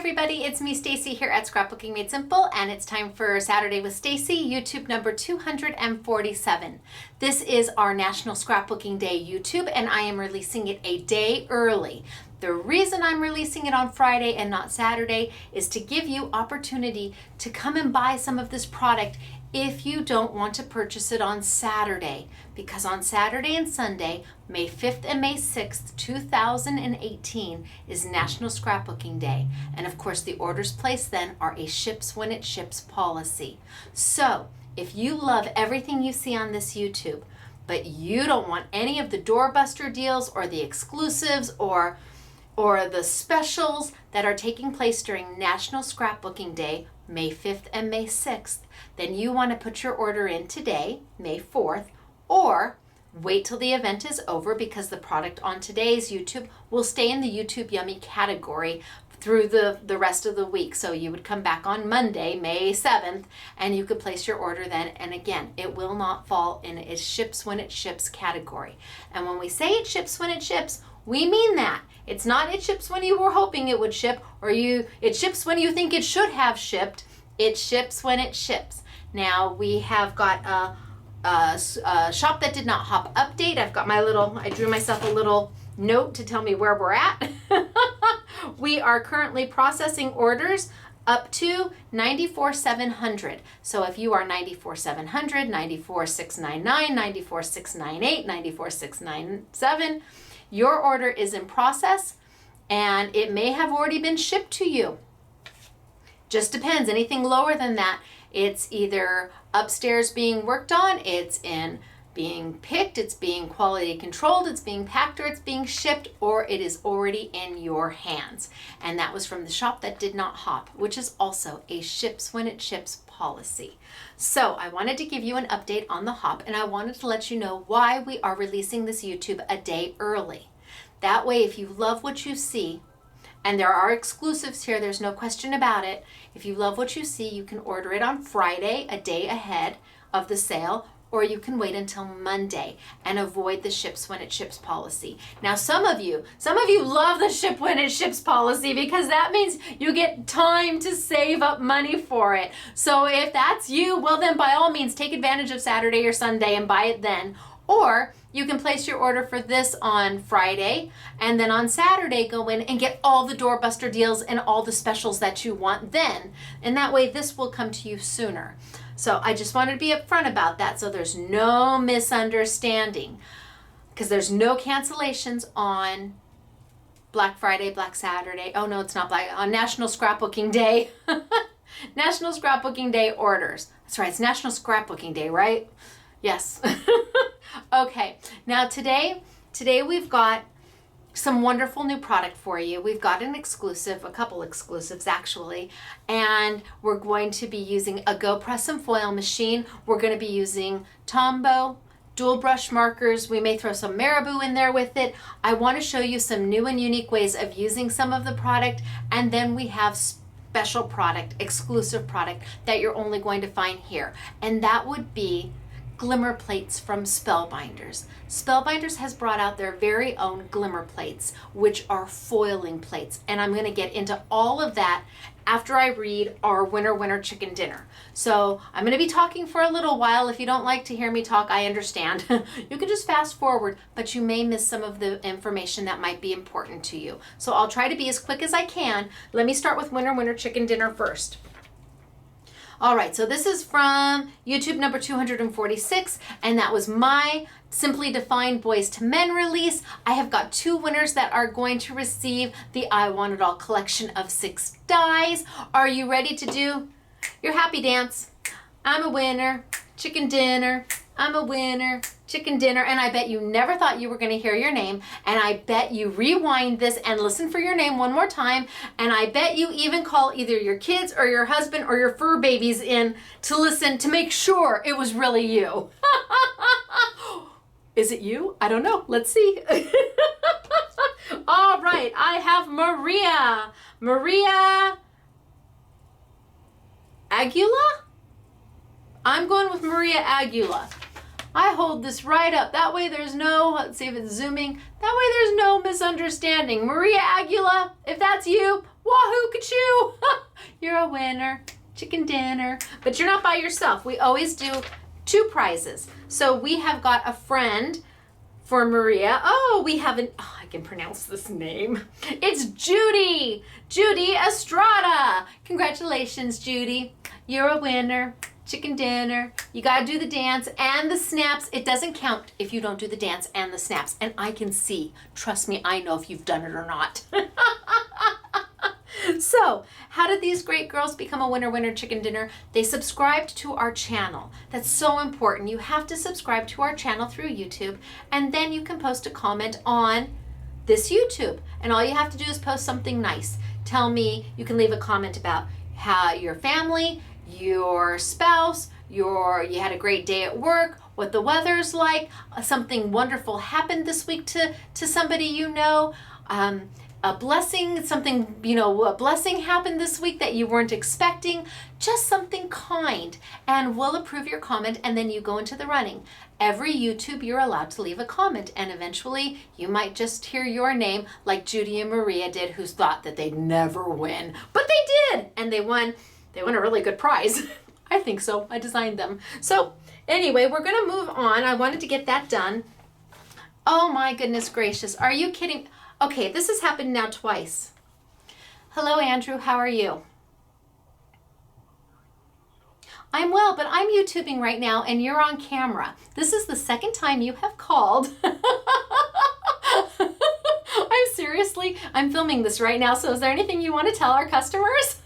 everybody, it's me Stacey here at Scrapbooking Made Simple, and it's time for Saturday with Stacey, YouTube number 247. This is our National Scrapbooking Day YouTube, and I am releasing it a day early. The reason I'm releasing it on Friday and not Saturday is to give you opportunity to come and buy some of this product if you don't want to purchase it on Saturday, because on Saturday and Sunday, May 5th and May 6th, 2018 is National Scrapbooking Day. And of course, the orders placed then are a ships when it ships policy. So if you love everything you see on this YouTube, but you don't want any of the doorbuster deals or the exclusives or the specials that are taking place during National Scrapbooking Day, May 5th and May 6th, then you want to put your order in today, May 4th, or wait till the event is over, because the product on today's YouTube will stay in the YouTube Yummy category through the rest of the week. So you would come back on Monday, May 7th, and you could place your order then. And again, it will not fall in it ships when it ships category. And when we say it ships when it ships, we mean that. It's not it ships when you were hoping it would ship, or it ships when you think it should have shipped. It ships when it ships. Now we have got a shop that did not hop update. I've got I drew myself a little note to tell me where we're at. We are currently processing orders up to 94,700. So if you are 94,700, 94,699, 94,698, 94,697, your order is in process and it may have already been shipped to you. Just depends. Anything lower than that, it's either upstairs being worked on, it's being picked, it's being quality controlled, it's being packed, or it's being shipped, or it is already in your hands. And that was from the shop that did not hop, which is also a ships when it ships policy. So I wanted to give you an update on the hop, and I wanted to let you know why we are releasing this YouTube a day early. That way, if you love what you see, and there are exclusives here, there's no question about it. If you love what you see, you can order it on Friday, a day ahead of the sale, or you can wait until Monday and avoid the ships when it ships policy. Now, some of you love the ship when it ships policy, because that means you get time to save up money for it. So if that's you, well then by all means take advantage of Saturday or Sunday and buy it then. Or you can place your order for this on Friday, and then on Saturday go in and get all the doorbuster deals and all the specials that you want then. And that way this will come to you sooner. So I just wanted to be upfront about that so there's no misunderstanding, because there's no cancellations on Black Friday, Black Saturday. Oh no, it's not on National Scrapbooking Day. National Scrapbooking Day orders. That's right, it's National Scrapbooking Day, right? Yes. Okay, now today we've got some wonderful new product for you. We've got an exclusive, a couple exclusives actually, and we're going to be using a Go Press and Foil machine. We're going to be using Tombow, dual brush markers. We may throw some Marabou in there with it. I want to show you some new and unique ways of using some of the product, and then we have special product, exclusive product that you're only going to find here, and that would be Glimmer plates from Spellbinders. Spellbinders has brought out their very own Glimmer plates, which are foiling plates, and I'm going to get into all of that after I read our Winner Chicken Dinner. So I'm going to be talking for a little while. If you don't like to hear me talk, I understand. You can just fast forward, but you may miss some of the information that might be important to you. So I'll try to be as quick as I can. Let me start with Winner Chicken Dinner first. All right, so this is from YouTube number 246, and that was my Simply Defined Boys to Men release. I have got 2 winners that are going to receive the I Want It All collection of 6 dies. Are you ready to do your happy dance? I'm a winner, chicken dinner. I'm a winner, chicken dinner. And I bet you never thought you were going to hear your name. And I bet you rewind this and listen for your name one more time. And I bet you even call either your kids or your husband or your fur babies in to listen to make sure it was really you. Is it you? I don't know. Let's see. All right. I have Maria. Maria Aguila? I'm going with Maria Aguila. I hold this right up. That way there's no, let's see if it's zooming. That way there's no misunderstanding. Maria Aguila, if that's you, wahoo kachoooo. You're a winner. Chicken dinner. But you're not by yourself. We always do 2 prizes. So we have got a friend for Maria. Oh, we have an, oh, I can pronounce this name. It's Judy. Judy Estrada. Congratulations, Judy. You're a winner. Chicken dinner. You gotta do the dance and the snaps. It doesn't count if you don't do the dance and the snaps. And I can see, trust me, I know if you've done it or not. So, how did these great girls become a winner chicken dinner? They subscribed to our channel. That's so important. You have to subscribe to our channel through YouTube, and then you can post a comment on this YouTube. And all you have to do is post something nice. Tell me, you can leave a comment about how your family, your spouse, you had a great day at work, what the weather's like, something wonderful happened this week to somebody you know, a blessing, something, a blessing happened this week that you weren't expecting, just something kind, and we'll approve your comment, and then you go into the running. Every YouTube you're allowed to leave a comment, and eventually you might just hear your name like Judy and Maria did, who thought that they'd never win, but they did, and they won a really good prize. I think so. I designed them. So anyway, we're going to move on. I wanted to get that done. Oh my goodness gracious. Are you kidding? Okay, this has happened now twice. Hello, Andrew. How are you? I'm well, but I'm YouTubing right now and you're on camera. This is the second time you have called. I'm filming this right now, so is there anything you want to tell our customers?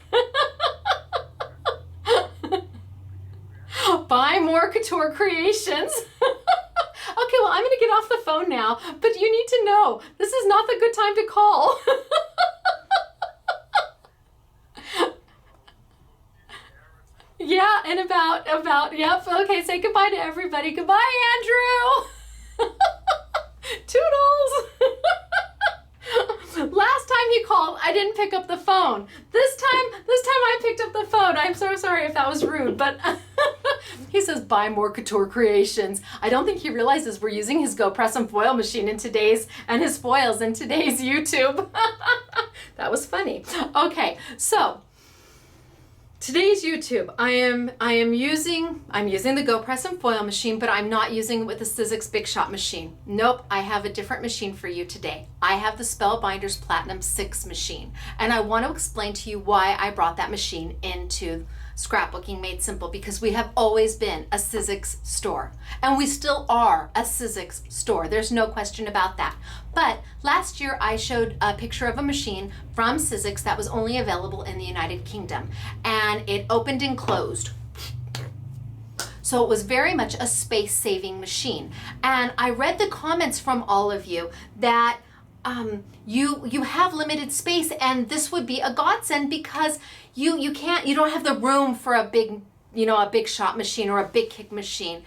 Buy more couture creations. Okay, well, I'm going to get off the phone now, but you need to know, this is not the good time to call. Yeah, and about, yep, okay, say goodbye to everybody. Goodbye, Andrew. Toodles. Last time he called, I didn't pick up the phone. This time I picked up the phone. I'm so sorry if that was rude, but he says, buy more couture creations. I don't think he realizes we're using his Go Press and Foil machine and his foils in today's YouTube. That was funny. Okay, so today's YouTube, I'm using the Go Press and Foil machine, but I'm not using it with the Sizzix Big Shot machine. Nope, I have a different machine for you today. I have the Spellbinders Platinum 6 machine, and I want to explain to you why I brought that machine into Scrapbooking Made Simple, because we have always been a Sizzix store, and we still are a Sizzix store. There's no question about that. But last year I showed a picture of a machine from Sizzix that was only available in the United Kingdom, and it opened and closed. So it was very much a space-saving machine. And I read the comments from all of you that you have limited space, and this would be a godsend because you don't have the room for a big shot machine or a big kick machine.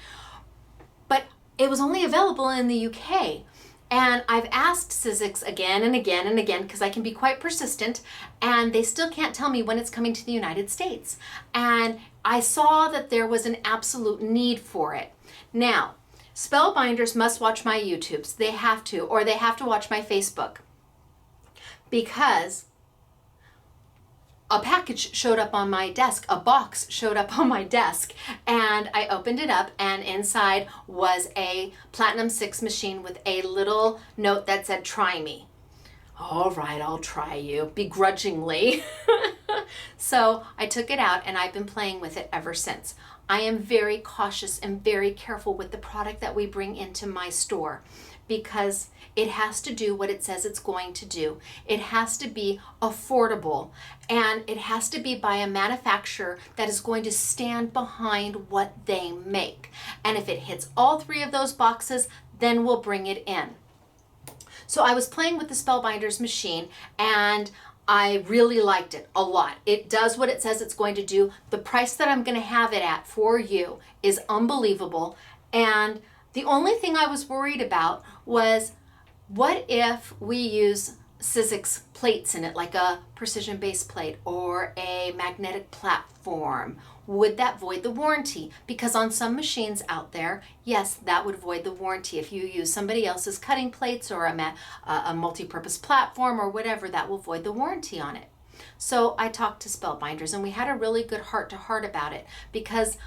But it was only available in the UK. And I've asked Sizzix again and again and again, because I can be quite persistent, and they still can't tell me when it's coming to the United States. And I saw that there was an absolute need for it. Now, Spellbinders must watch my YouTubes. They have to, or they have to watch my Facebook, because a package showed up on my desk, a box showed up on my desk, and I opened it up, and inside was a Platinum 6 machine with a little note that said, try me. All right, I'll try you, begrudgingly. So I took it out, and I've been playing with it ever since. I am very cautious and very careful with the product that we bring into my store, because it has to do what it says it's going to do. It has to be affordable, and it has to be by a manufacturer that is going to stand behind what they make. And if it hits all 3 of those boxes, then we'll bring it in. So I was playing with the Spellbinders machine, and I really liked it a lot. It does what it says it's going to do. The price that I'm going to have it at for you is unbelievable. And the only thing I was worried about was, what if we use Sizzix plates in it, like a precision base plate or a magnetic platform, would that void the warranty? Because on some machines out there, yes, that would void the warranty. If you use somebody else's cutting plates or a multi-purpose platform or whatever, that will void the warranty on it. So I talked to Spellbinders and we had a really good heart-to-heart about it, because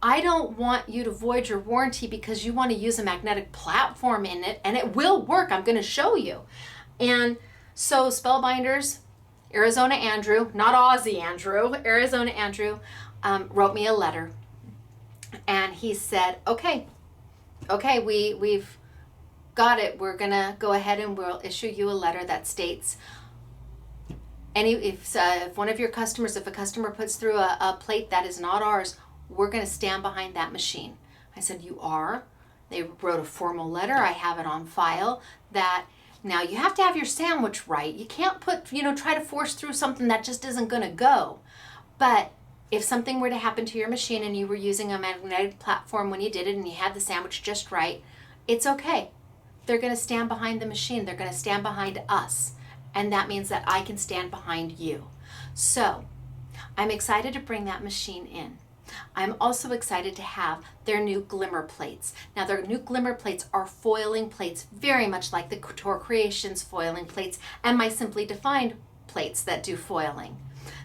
I don't want you to void your warranty because you want to use a magnetic platform in it, and it will work. I'm going to show you. And so Spellbinders, Arizona Andrew, not Aussie Andrew, Arizona Andrew, wrote me a letter, and he said, okay, we've got it. We're going to go ahead and we'll issue you a letter that states, if one of your customers, if a customer puts through a plate that is not ours, we're going to stand behind that machine. I said, you are? They wrote a formal letter. I have it on file that now you have to have your sandwich right. You can't try to force through something that just isn't going to go. But if something were to happen to your machine and you were using a magnetic platform when you did it and you had the sandwich just right, it's okay. They're going to stand behind the machine. They're going to stand behind us. And that means that I can stand behind you. So I'm excited to bring that machine in. I'm also excited to have their new Glimmer plates. Now their new Glimmer plates are foiling plates, very much like the Couture Creations foiling plates and my Simply Defined plates that do foiling.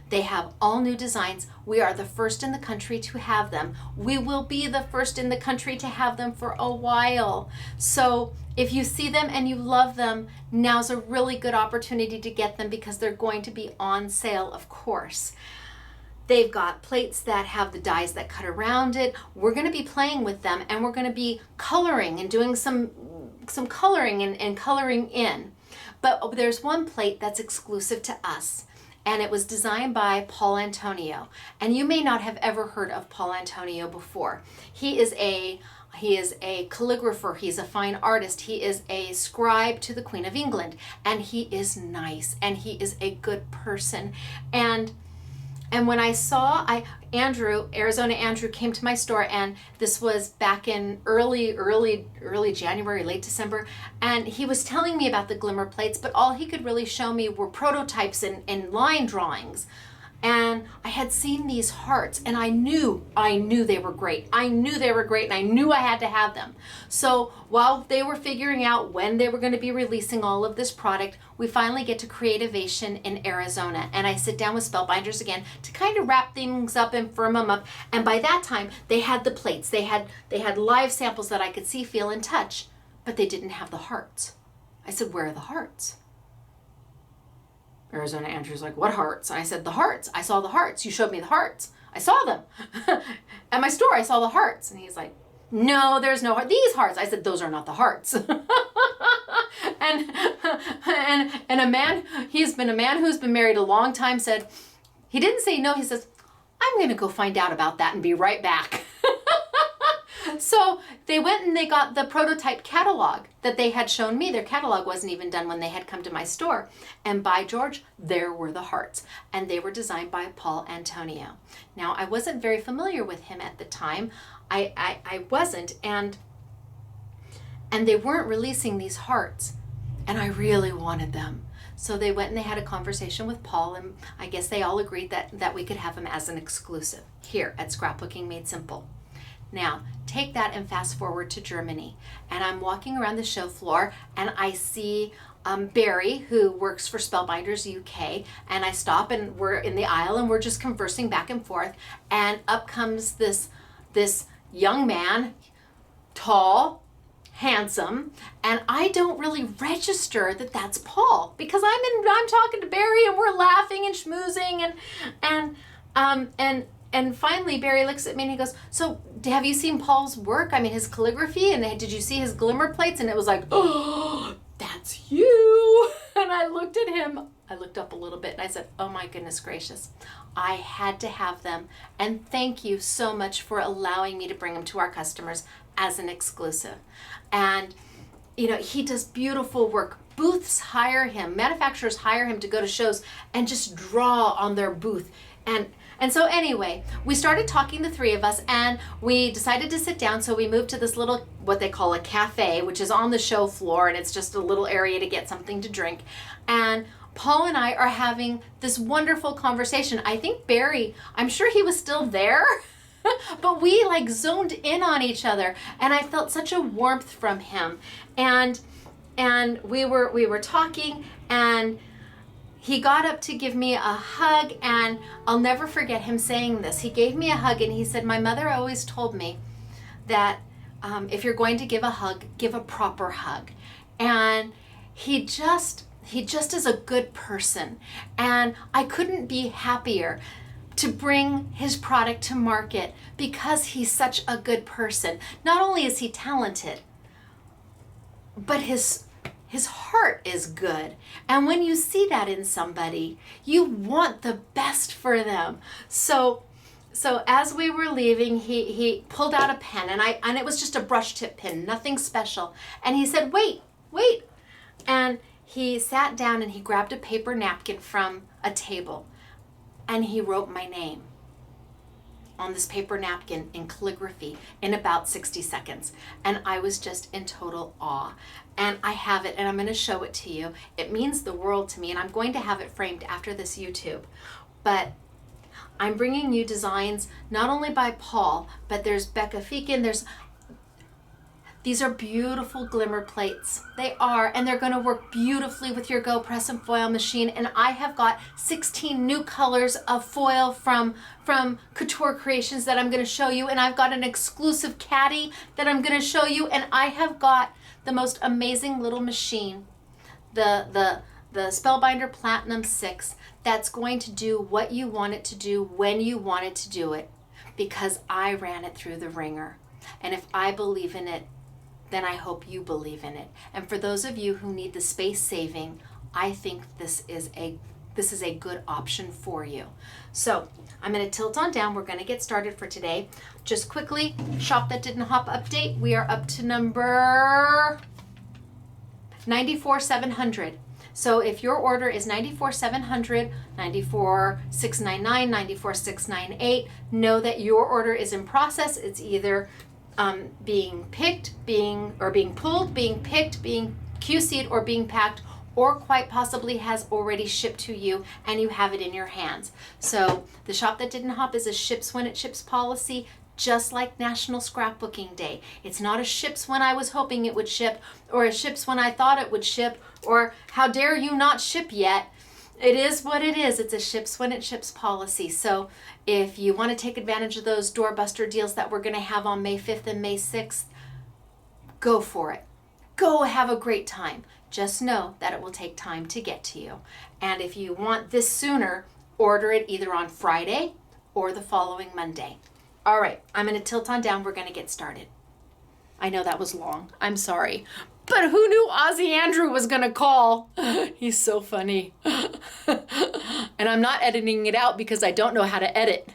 They have all new designs. We are the first in the country to have them. We will be the first in the country to have them for a while. So if you see them and you love them, now's a really good opportunity to get them, because they're going to be on sale, of course. They've got plates that have the dies that cut around it. We're going to be playing with them, and we're going to be coloring and doing some coloring and coloring in. But there's one plate that's exclusive to us, and it was designed by Paul Antonio. And you may not have ever heard of Paul Antonio before. He is a calligrapher, he's a fine artist, he is a scribe to the Queen of England, and he is nice, and he is a good person. And when I saw, Arizona Andrew came to my store, and this was back in early January, late December, and he was telling me about the Glimmer plates, but all he could really show me were prototypes and line drawings. And I had seen these hearts, and I knew they were great. I knew they were great, and I knew I had to have them. So while they were figuring out when they were going to be releasing all of this product, we finally get to Creativation in Arizona. And I sit down with Spellbinders again to kind of wrap things up and firm them up. And by that time, they had the plates. They had live samples that I could see, feel, and touch, but they didn't have the hearts. I said, where are the hearts? Arizona Andrew's like, what hearts? I said, the hearts. I saw the hearts. You showed me the hearts. I saw them. At my store, I saw the hearts. And he's like, no, there's no heart. These hearts. I said, those are not the hearts. and a man, he's been a man who's been married a long time, said, he didn't say no. He says, I'm going to go find out about that and be right back. So they went and they got the prototype catalog that they had shown me. Their catalog wasn't even done when they had come to my store. And by George, there were the hearts. And they were designed by Paul Antonio. Now, I wasn't very familiar with him at the time. I wasn't. And they weren't releasing these hearts. And I really wanted them. So they went and they had a conversation with Paul. And I guess they all agreed that we could have them as an exclusive here at Scrapbooking Made Simple. Now, take that and fast forward to Germany. And I'm walking around the show floor and I see Barry, who works for Spellbinders UK, and I stop and we're in the aisle and we're just conversing back and forth. And up comes this young man, tall, handsome, and I don't really register that that's Paul, because I'm talking to Barry and we're laughing and schmoozing and finally Barry looks at me and he goes, so have you seen Paul's work? I mean, his calligraphy, and did you see his Glimmer plates? And it was like, oh, that's you. And I looked at him, I looked up a little bit and I said, oh my goodness gracious, I had to have them. And thank you so much for allowing me to bring them to our customers as an exclusive. And you know, he does beautiful work. Booths hire him, manufacturers hire him to go to shows and just draw on their booth. And so anyway, we started talking, the three of us, and we decided to sit down. So we moved to this little, what they call a cafe, which is on the show floor, and it's just a little area to get something to drink. And Paul and I are having this wonderful conversation. I think Barry, I'm sure he was still there, but we like zoned in on each other, and I felt such a warmth from him. And we were talking, and he got up to give me a hug, and I'll never forget him saying this. He gave me a hug, and he said, "My mother always told me that if you're going to give a hug, give a proper hug." And he just is a good person, and I couldn't be happier to bring his product to market because he's such a good person. Not only is he talented, but his heart is good. And when you see that in somebody, you want the best for them. So as we were leaving, he pulled out a pen, and it was just a brush tip pen, nothing special. And he said, wait. And he sat down and he grabbed a paper napkin from a table, and he wrote my name on this paper napkin in calligraphy in about 60 seconds. And I was just in total awe. And I have it, and I'm going to show it to you. It means the world to me, and I'm going to have it framed after this YouTube. But I'm bringing you designs not only by Paul, but there's Becca Feakin, these are beautiful glimmer plates. They are, and they're gonna work beautifully with your Go Press and Foil machine. And I have got 16 new colors of foil from Couture Creations that I'm gonna show you. And I've got an exclusive caddy that I'm gonna show you. And I have got the most amazing little machine, the Spellbinder Platinum 6, that's going to do what you want it to do when you want it to do it, because I ran it through the ringer. And if I believe in it, then I hope you believe in it. And for those of you who need the space saving, I think this is a good option for you. So I'm going to tilt on down. We're going to get started for today. Just quickly, Shop That Didn't Hop update. We are up to number 94,700. So if your order is 94,700, 94,699, 94,698, know that your order is in process. It's either being picked, being pulled, being picked, being QC'd, or being packed, or quite possibly has already shipped to you and you have it in your hands. So the Shop That Didn't Hop is a ships when it ships policy, just like National Scrapbooking Day. It's not a ships when I was hoping it would ship, or a ships when I thought it would ship, or how dare you not ship yet. It is what it is. It's a ships when it ships policy. So if you want to take advantage of those doorbuster deals that we're going to have on May 5th and May 6th, go for it. Go have a great time. Just know that it will take time to get to you. And if you want this sooner, order it either on Friday or the following Monday. All right, I'm going to tilt on down. We're going to get started. I know that was long. I'm sorry. But who knew Ozzy Andrew was going to call? He's so funny. And I'm not editing it out because I don't know how to edit.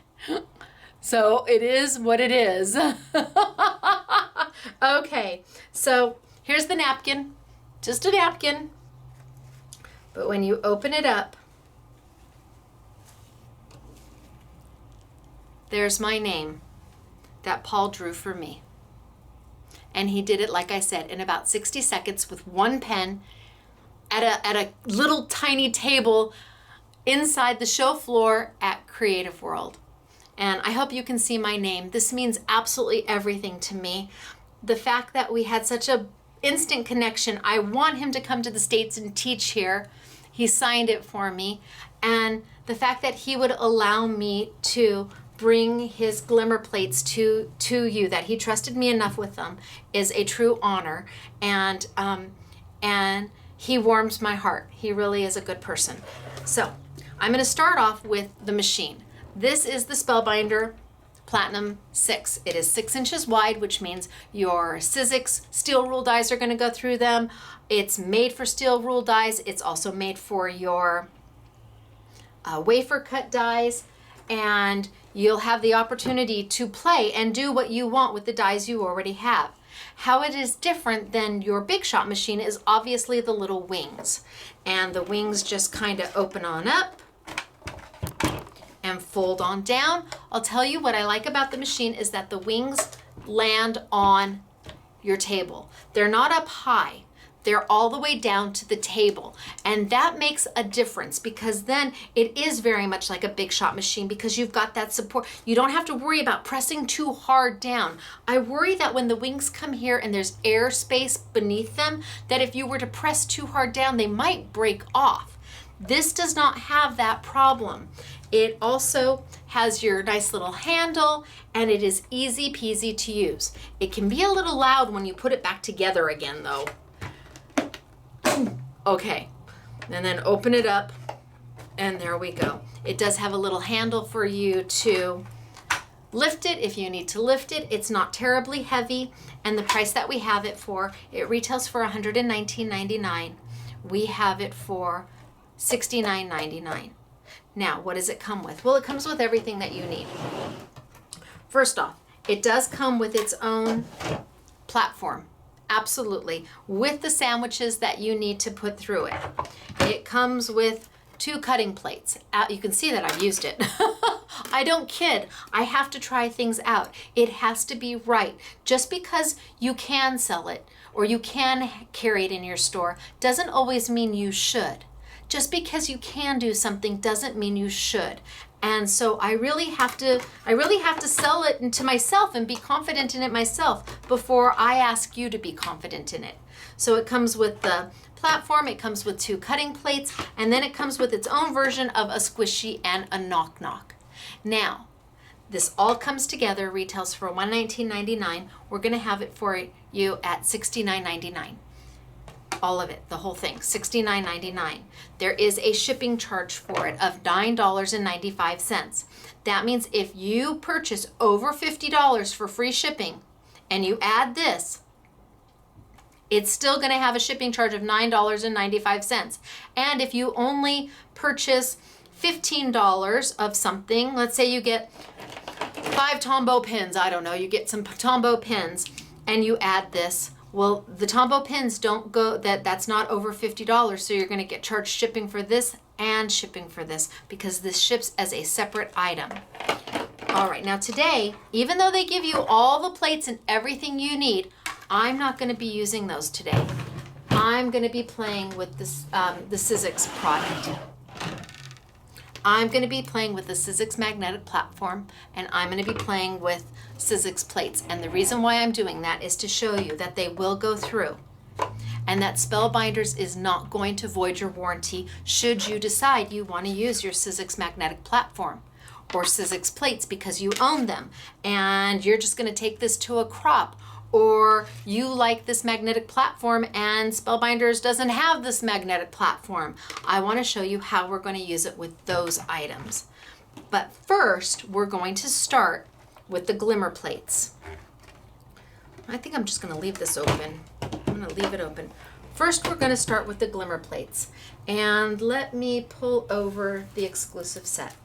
So it is what it is. Okay, so here's the napkin. Just a napkin. But when you open it up, there's my name that Paul drew for me. And he did it, like I said, in about 60 seconds with one pen at a little tiny table inside the show floor at Creative World. And I hope you can see my name. This means absolutely everything to me. The fact that we had such a instant connection. I want him to come to the States and teach here. He signed it for me. And the fact that he would allow me to bring his glimmer plates to you, that he trusted me enough with them, is a true honor. And he warms my heart. He really is a good person. So I'm going to start off with the machine. This is the Spellbinder Platinum 6. It is 6 inches wide, which means your Sizzix steel rule dies are going to go through them. It's made for steel rule dies. It's also made for your wafer cut dies. And you'll have the opportunity to play and do what you want with the dies you already have. How it is different than your big shot machine is obviously the little wings. And the wings just kind of open on up and fold on down. I'll tell you what I like about the machine is that the wings land on your table. They're not up high. they're all the way down to the table. And that makes a difference because then it is very much like a big shot machine because you've got that support. You don't have to worry about pressing too hard down. I worry that when the wings come here and there's air space beneath them, that if you were to press too hard down, they might break off. This does not have that problem. It also has your nice little handle and it is easy peasy to use. It can be a little loud when you put it back together again though. Okay, and then open it up and there we go. It does have a little handle for you to lift it if you need to lift it. It's not terribly heavy, and the price that we have it for, it retails for $119.99. We have it for $69.99. Now, what does it come with? Well, it comes with everything that you need. First off, it does come with its own platform. Absolutely, with the sandwiches that you need to put through it. It comes with 2 cutting plates. You can see that I've used it. I don't kid. I have to try things out. It has to be right. Just because you can sell it or you can carry it in your store doesn't always mean you should. Just because you can do something doesn't mean you should. And so I really have to sell it to myself and be confident in it myself before I ask you to be confident in it. So it comes with the platform, it comes with 2 cutting plates, and then it comes with its own version of a squishy and a knock-knock. Now, this all comes together, retails for $119.99. We're gonna have it for you at $69.99. All of it, the whole thing, $69.99. There is a shipping charge for it of $9.95. That means if you purchase over $50 for free shipping and you add this, it's still going to have a shipping charge of $9.95. And if you only purchase $15 of something, let's say you get 5 Tombow pins, I don't know, you get some Tombow pins and you add this, well, the Tombow pins don't go, that's not over $50, so you're gonna get charged shipping for this and shipping for this because this ships as a separate item. All right, now today, even though they give you all the plates and everything you need, I'm not gonna be using those today. I'm gonna be playing with this, the Sizzix product. I'm going to be playing with the Sizzix magnetic platform, and I'm going to be playing with Sizzix plates. And the reason why I'm doing that is to show you that they will go through and that Spellbinders is not going to void your warranty should you decide you want to use your Sizzix magnetic platform or Sizzix plates because you own them and you're just going to take this to a crop, or you like this magnetic platform and Spellbinders doesn't have this magnetic platform. I want to show you how we're going to use it with those items. But first, we're going to start with the Glimmer plates. I think I'm just going to leave this open. I'm going to leave it open. First, we're going to start with the Glimmer plates. And let me pull over the exclusive set.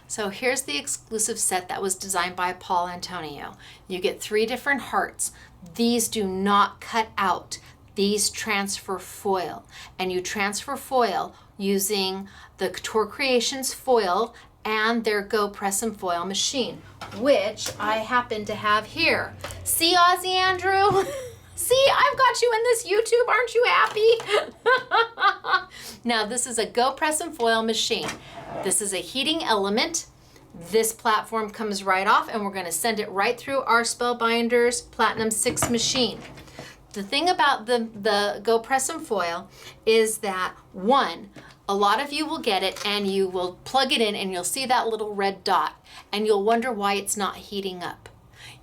So here's the exclusive set that was designed by Paul Antonio. You get 3 different hearts. These do not cut out. These transfer foil. And you transfer foil using the Couture Creations foil and their Go Press and Foil machine, which I happen to have here. See, Ozzy Andrew? See, I've got you in this YouTube. Aren't you happy? Now, this is a Go Press and Foil machine. This is a heating element. This platform comes right off, and we're going to send it right through our Spellbinders Platinum 6 machine. The thing about the Go Press and Foil is that, one, a lot of you will get it and you will plug it in and you'll see that little red dot and you'll wonder why it's not heating up.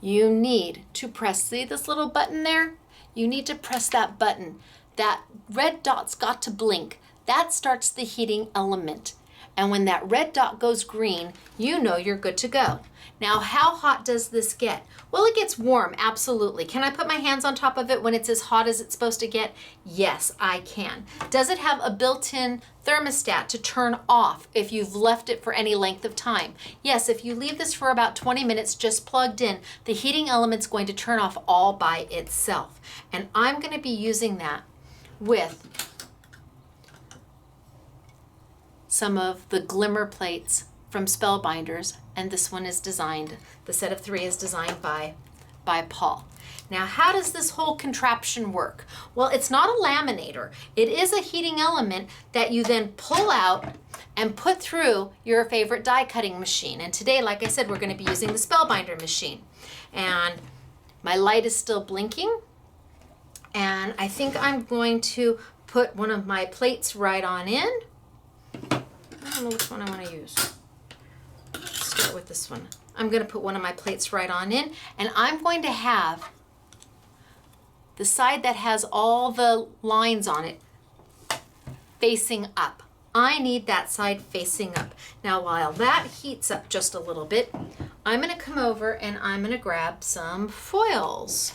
You need to press, see this little button there? You need to press that button. That red dot's got to blink. That starts the heating element. And when that red dot goes green, you know you're good to go. Now, how hot does this get? Well, it gets warm, absolutely. Can I put my hands on top of it when it's as hot as it's supposed to get? Yes, I can. Does it have a built-in thermostat to turn off if you've left it for any length of time? Yes, if you leave this for about 20 minutes just plugged in, the heating element's going to turn off all by itself. And I'm going to be using that with some of the Glimmer plates from Spellbinders, and this one is designed, the set of 3 is designed by by Paul. Now, how does this whole contraption work? Well, it's not a laminator. It is a heating element that you then pull out and put through your favorite die cutting machine. And today, like I said, we're going to be using the Spellbinder machine. And my light is still blinking. And I think I'm going to put one of my plates right on in. I don't know which one I want to use. Let's start with this one. I'm going to put one of my plates right on in, and I'm going to have the side that has all the lines on it facing up. I need that side facing up. Now, while that heats up just a little bit, I'm going to come over and I'm going to grab some foils.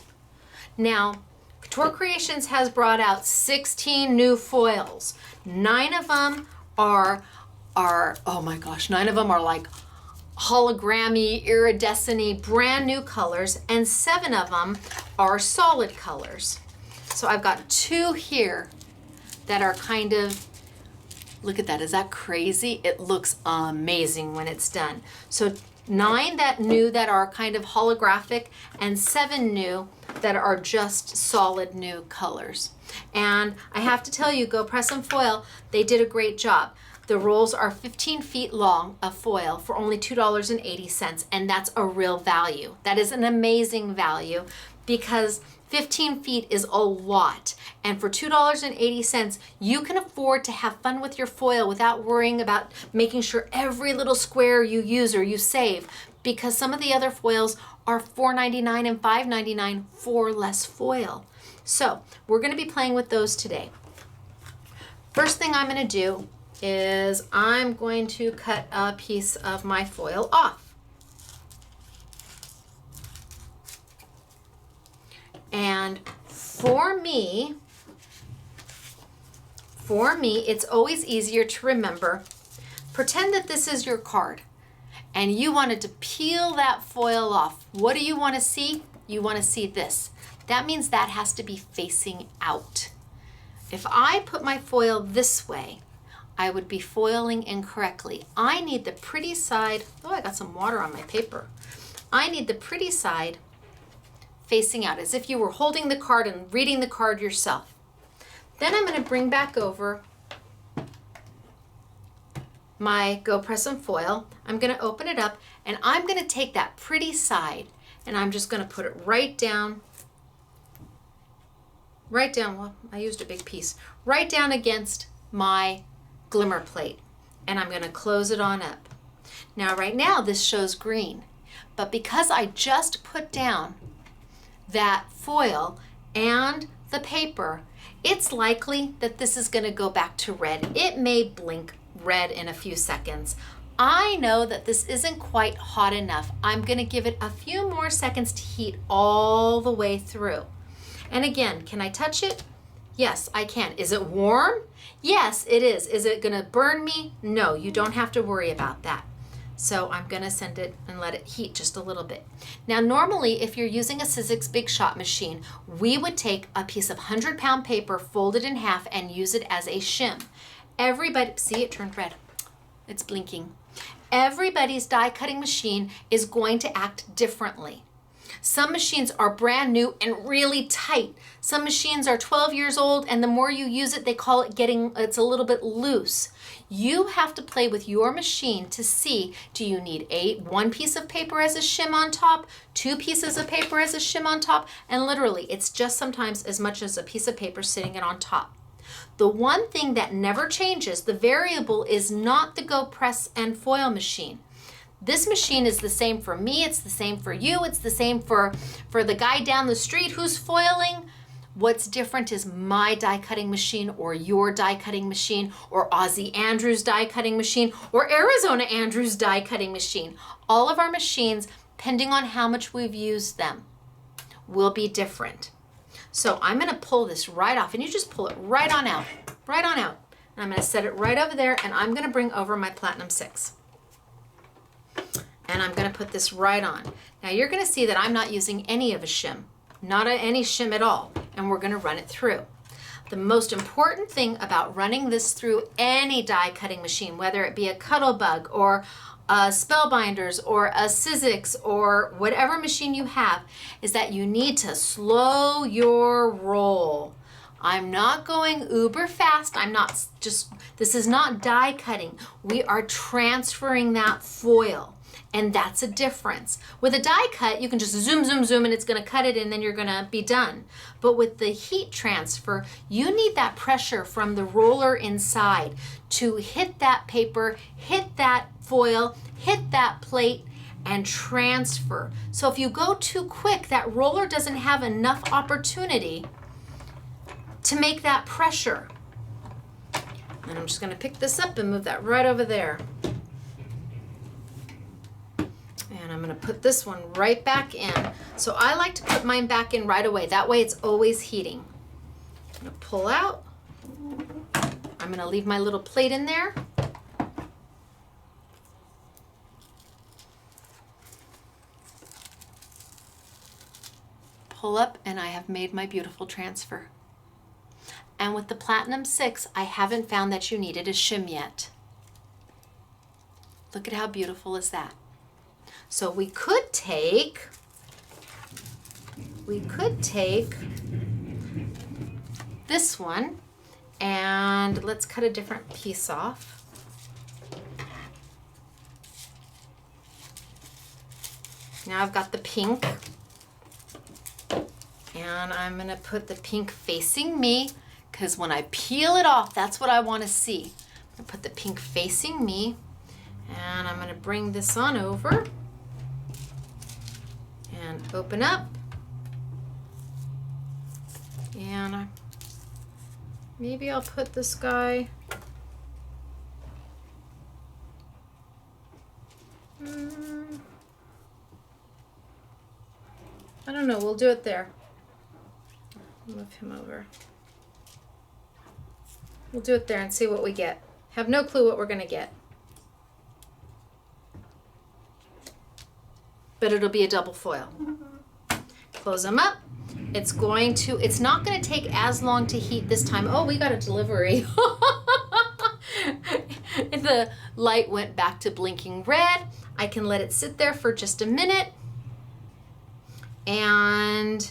Now, Couture Creations has brought out 16 new foils. 9 of them are oh my gosh, 9 of them are like hologrammy, iridescent-y, brand new colors, and 7 of them are solid colors. So I've got 2 here that are kind of, look at that, is that crazy? It looks amazing when it's done. So 9 that new that are kind of holographic, and 7 new that are just solid new colors. And I have to tell you, Go Press and Foil, they did a great job. The rolls are 15 feet long of foil for only $2.80, and that's a real value. That is an amazing value because 15 feet is a lot. And for $2.80, you can afford to have fun with your foil without worrying about making sure every little square you use or you save, because some of the other foils are $4.99 and $5.99 for less foil. So we're going to be playing with those today. First thing I'm going to do is I'm going to cut a piece of my foil off. And for me, it's always easier to remember. Pretend that this is your card and you wanted to peel that foil off. What do you want to see? You want to see this. That means that has to be facing out. If I put my foil this way, I would be foiling incorrectly. I need the pretty side, oh, I got some water on my paper. I need the pretty side facing out, as if you were holding the card and reading the card yourself. Then I'm going to bring back over my Go Press and Foil. I'm going to open it up, and I'm going to take that pretty side, and I'm just going to put it right down, well, I used a big piece, right down against my Glimmer plate, and I'm going to close it on up. Now right now this shows green, but because I just put down that foil and the paper, it's likely that this is going to go back to red. It may blink red in a few seconds. I know that this isn't quite hot enough. I'm going to give it a few more seconds to heat all the way through. And again, can I touch it? Yes, I can. Is it warm? Yes, it is. Is it going to burn me? No, you don't have to worry about that. So I'm going to send it and let it heat just a little bit. Now, normally, if you're using a Sizzix Big Shot machine, we would take a piece of 100-pound paper, fold it in half, and use it as a shim. Everybody, see, it turned red. It's blinking. Everybody's die cutting machine is going to act differently. Some machines are brand new and really tight. Some machines are 12 years old, and the more you use it, they call it it's a little bit loose. You have to play with your machine to see, do you need one piece of paper as a shim on top, 2 pieces of paper as a shim on top, and literally it's just sometimes as much as a piece of paper sitting it on top. The one thing that never changes, the variable, is not the Go Press and Foil machine. This machine is the same for me, it's the same for you, it's the same for the guy down the street who's foiling. What's different is my die cutting machine, or your die cutting machine, or Aussie Andrews die cutting machine, or Arizona Andrews die cutting machine. All of our machines, depending on how much we've used them, will be different. So I'm going to pull this right off, and you just pull it right on out. And I'm going to set it right over there, and I'm going to bring over my Platinum 6. And I'm going to put this right on. Now you're going to see that I'm not using any of a shim, any shim at all, and we're going to run it through. The most important thing about running this through any die cutting machine, whether it be a Cuttlebug or a Spellbinders or a Sizzix or whatever machine you have, is that you need to slow your roll. I'm not going uber fast. This is not die cutting. We are transferring that foil. And that's a difference. With a die cut, you can just zoom, zoom, zoom, and it's gonna cut it and then you're gonna be done. But with the heat transfer, you need that pressure from the roller inside to hit that paper, hit that foil, hit that plate, and transfer. So if you go too quick, that roller doesn't have enough opportunity to make that pressure. And I'm just gonna pick this up and move that right over there. And I'm gonna put this one right back in. So I like to put mine back in right away. That way it's always heating. I'm gonna pull out. I'm gonna leave my little plate in there. Pull up, and I have made my beautiful transfer. And with the Platinum 6, I haven't found that you needed a shim yet. Look at how beautiful is that. So we could take this one, and let's cut a different piece off. Now I've got the pink, and I'm gonna put the pink facing me, because when I peel it off, that's what I want to see. I'm gonna put the pink facing me, and I'm gonna bring this on over and open up, and maybe I'll put this guy, I don't know, we'll do it there. Move him over. We'll do it there and see what we get. Have no clue what we're gonna get. But it'll be a double foil. Close them up. It's not gonna take as long to heat this time. Oh, we got a delivery. The light went back to blinking red. I can let it sit there for just a minute, and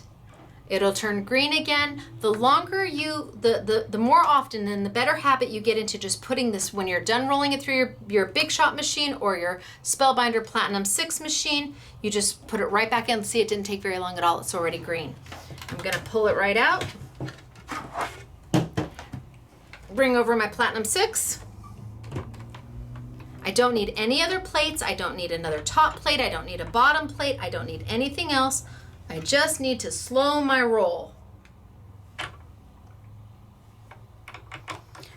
it'll turn green again. The longer the more often, and the better habit you get into just putting this, when you're done rolling it through your Big Shot machine or your Spellbinder Platinum 6 machine, you just put it right back in. See, it didn't take very long at all. It's already green. I'm gonna pull it right out. Bring over my Platinum 6. I don't need any other plates. I don't need another top plate. I don't need a bottom plate. I don't need anything else. I just need to slow my roll.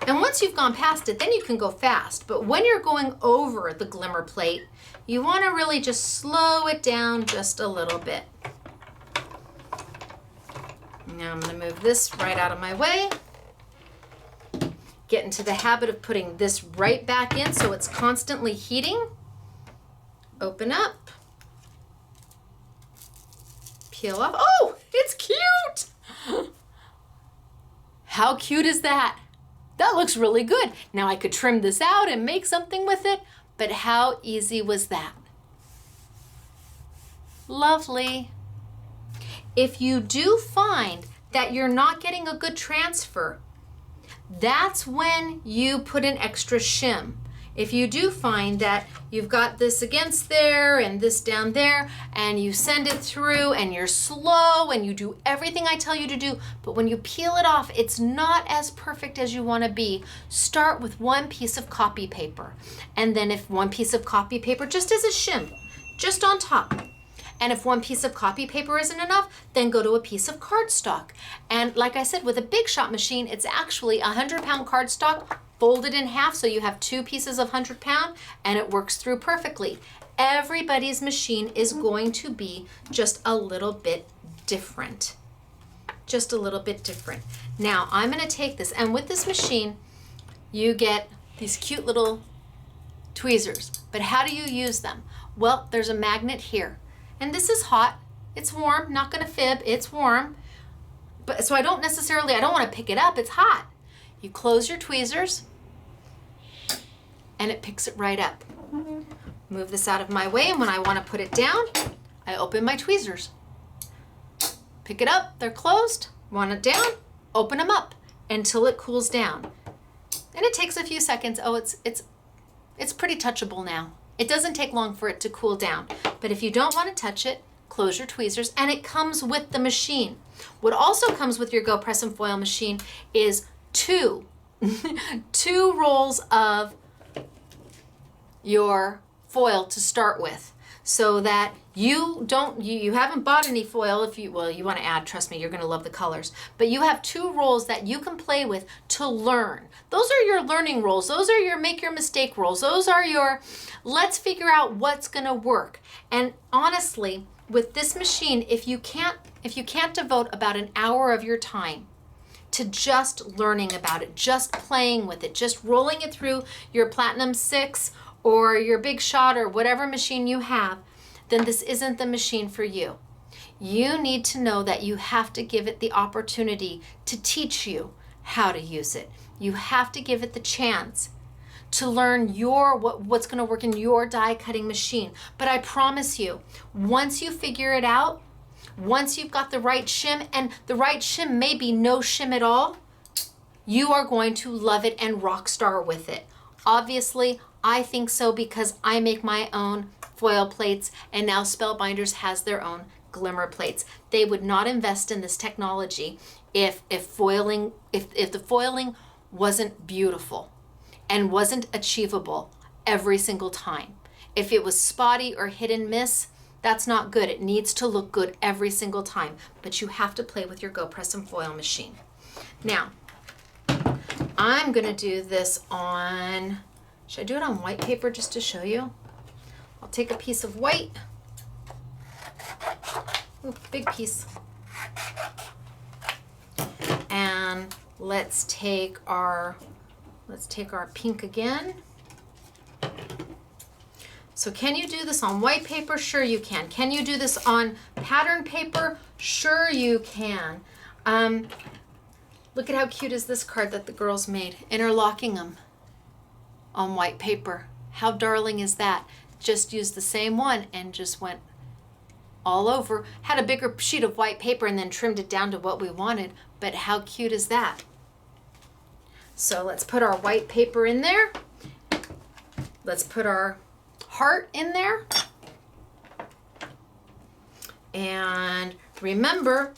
And once you've gone past it, then you can go fast. But when you're going over the Glimmer plate, you want to really just slow it down just a little bit. Now I'm going to move this right out of my way. Get into the habit of putting this right back in so it's constantly heating. Open up. Peel off. Oh, it's cute. How cute is that? That looks really good. Now I could trim this out and make something with it, but how easy was that? Lovely. If you do find that you're not getting a good transfer, that's when you put an extra shim. If you do find that you've got this against there and this down there, and you send it through and you're slow and you do everything I tell you to do, but when you peel it off, it's not as perfect as you want to be, start with one piece of copy paper. And then if one piece of copy paper, just as a shim, just on top. And if one piece of copy paper isn't enough, then go to a piece of cardstock. And like I said, with a Big Shot machine, it's actually 100-pound cardstock folded in half, so you have 2 pieces of 100-pound, and it works through perfectly. Everybody's machine is going to be just a little bit different. Just a little bit different. Now, I'm gonna take this, and with this machine, you get these cute little tweezers. But how do you use them? Well, there's a magnet here. And this is hot, it's warm, not gonna fib, it's warm. but so I don't want to pick it up. It's hot. You close your tweezers and it picks it right up. Move this out of my way, and when I want to put it down, I open my tweezers. Pick it up, they're closed. Want it down, open them up until it cools down. And it takes a few seconds. Oh, it's pretty touchable now. It doesn't take long for it to cool down. But if you don't want to touch it, close your tweezers, and it comes with the machine. What also comes with your Go Press and Foil machine is two rolls of your foil to start with, so that you haven't bought any foil. If you want to add, trust me, you're going to love the colors, but you have 2 rolls that you can play with to learn. Those are your learning rolls. Those are your make your mistake rolls. Those are your let's figure out what's going to work. And honestly, with this machine, if you can't devote about an hour of your time to just learning about it, just playing with it, just rolling it through your Platinum 6 or your Big Shot or whatever machine you have, then this isn't the machine for you. You need to know that you have to give it the opportunity to teach you how to use it. You have to give it the chance to learn what's going to work in your die cutting machine. But I promise you, once you figure it out, once you've got the right shim, and the right shim may be no shim at all, you are going to love it and rock star with it. Obviously, I think so because I make my own foil plates, and now Spellbinders has their own Glimmer plates. They would not invest in this technology if the foiling wasn't beautiful and wasn't achievable every single time. If it was spotty or hit and miss, that's not good. It needs to look good every single time, but you have to play with your Go Press and Foil machine. Now, I'm gonna do this on, should I do it on white paper just to show you? I'll take a piece of white. Ooh, big piece. And let's take our pink again. So can you do this on white paper? Sure you can. Can you do this on pattern paper? Sure you can. Look at how cute is this card that the girls made, interlocking them on white paper. How darling is that? Just used the same one and just went all over. Had a bigger sheet of white paper and then trimmed it down to what we wanted, but how cute is that? So let's put our white paper in there. Let's put our heart in there. And remember,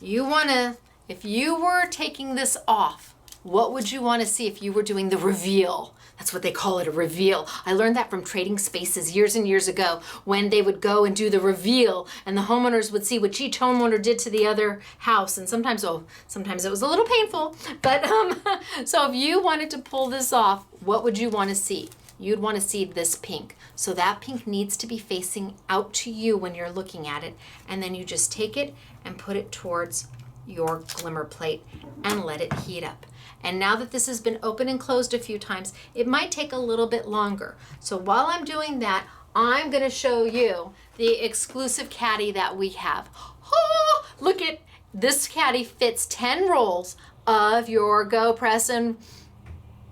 if you were taking this off, what would you want to see if you were doing the reveal? That's what they call it, a reveal. I learned that from Trading Spaces years and years ago, when they would go and do the reveal and the homeowners would see what each homeowner did to the other house. And sometimes it was a little painful, but so if you wanted to pull this off, what would you want to see? You'd want to see this pink. So that pink needs to be facing out to you when you're looking at it. And then you just take it and put it towards your Glimmer plate and let it heat up. And now that this has been open and closed a few times, it might take a little bit longer. So while I'm doing that, I'm going to show you the exclusive caddy that we have. Oh, look at this caddy, fits 10 rolls of your Go Press and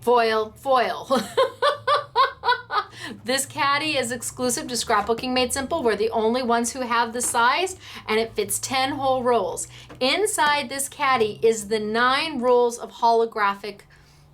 Foil. This caddy is exclusive to Scrapbooking Made Simple. We're the only ones who have the size, and it fits 10 whole rolls. Inside this caddy is the 9 rolls of holographic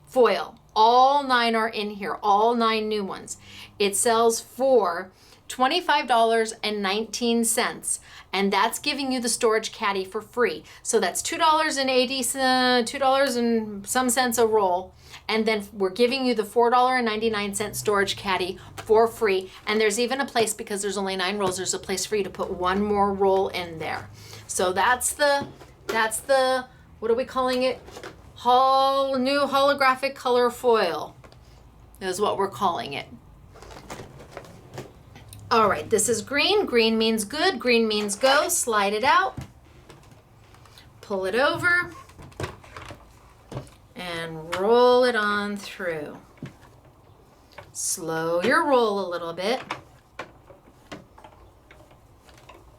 foil. All 9 are in here, all 9 new ones. It sells for $25.19, and that's giving you the storage caddy for free. So that's $2 and some cents a roll. And then we're giving you the $4.99 storage caddy for free. And there's even a place, because there's only 9 rolls, there's a place for you to put 1 more roll in there. So that's the, what are we calling it? New holographic color foil is what we're calling it. All right, this is green. Green means good, green means go. Slide it out, pull it over, and roll it on through. Slow your roll a little bit.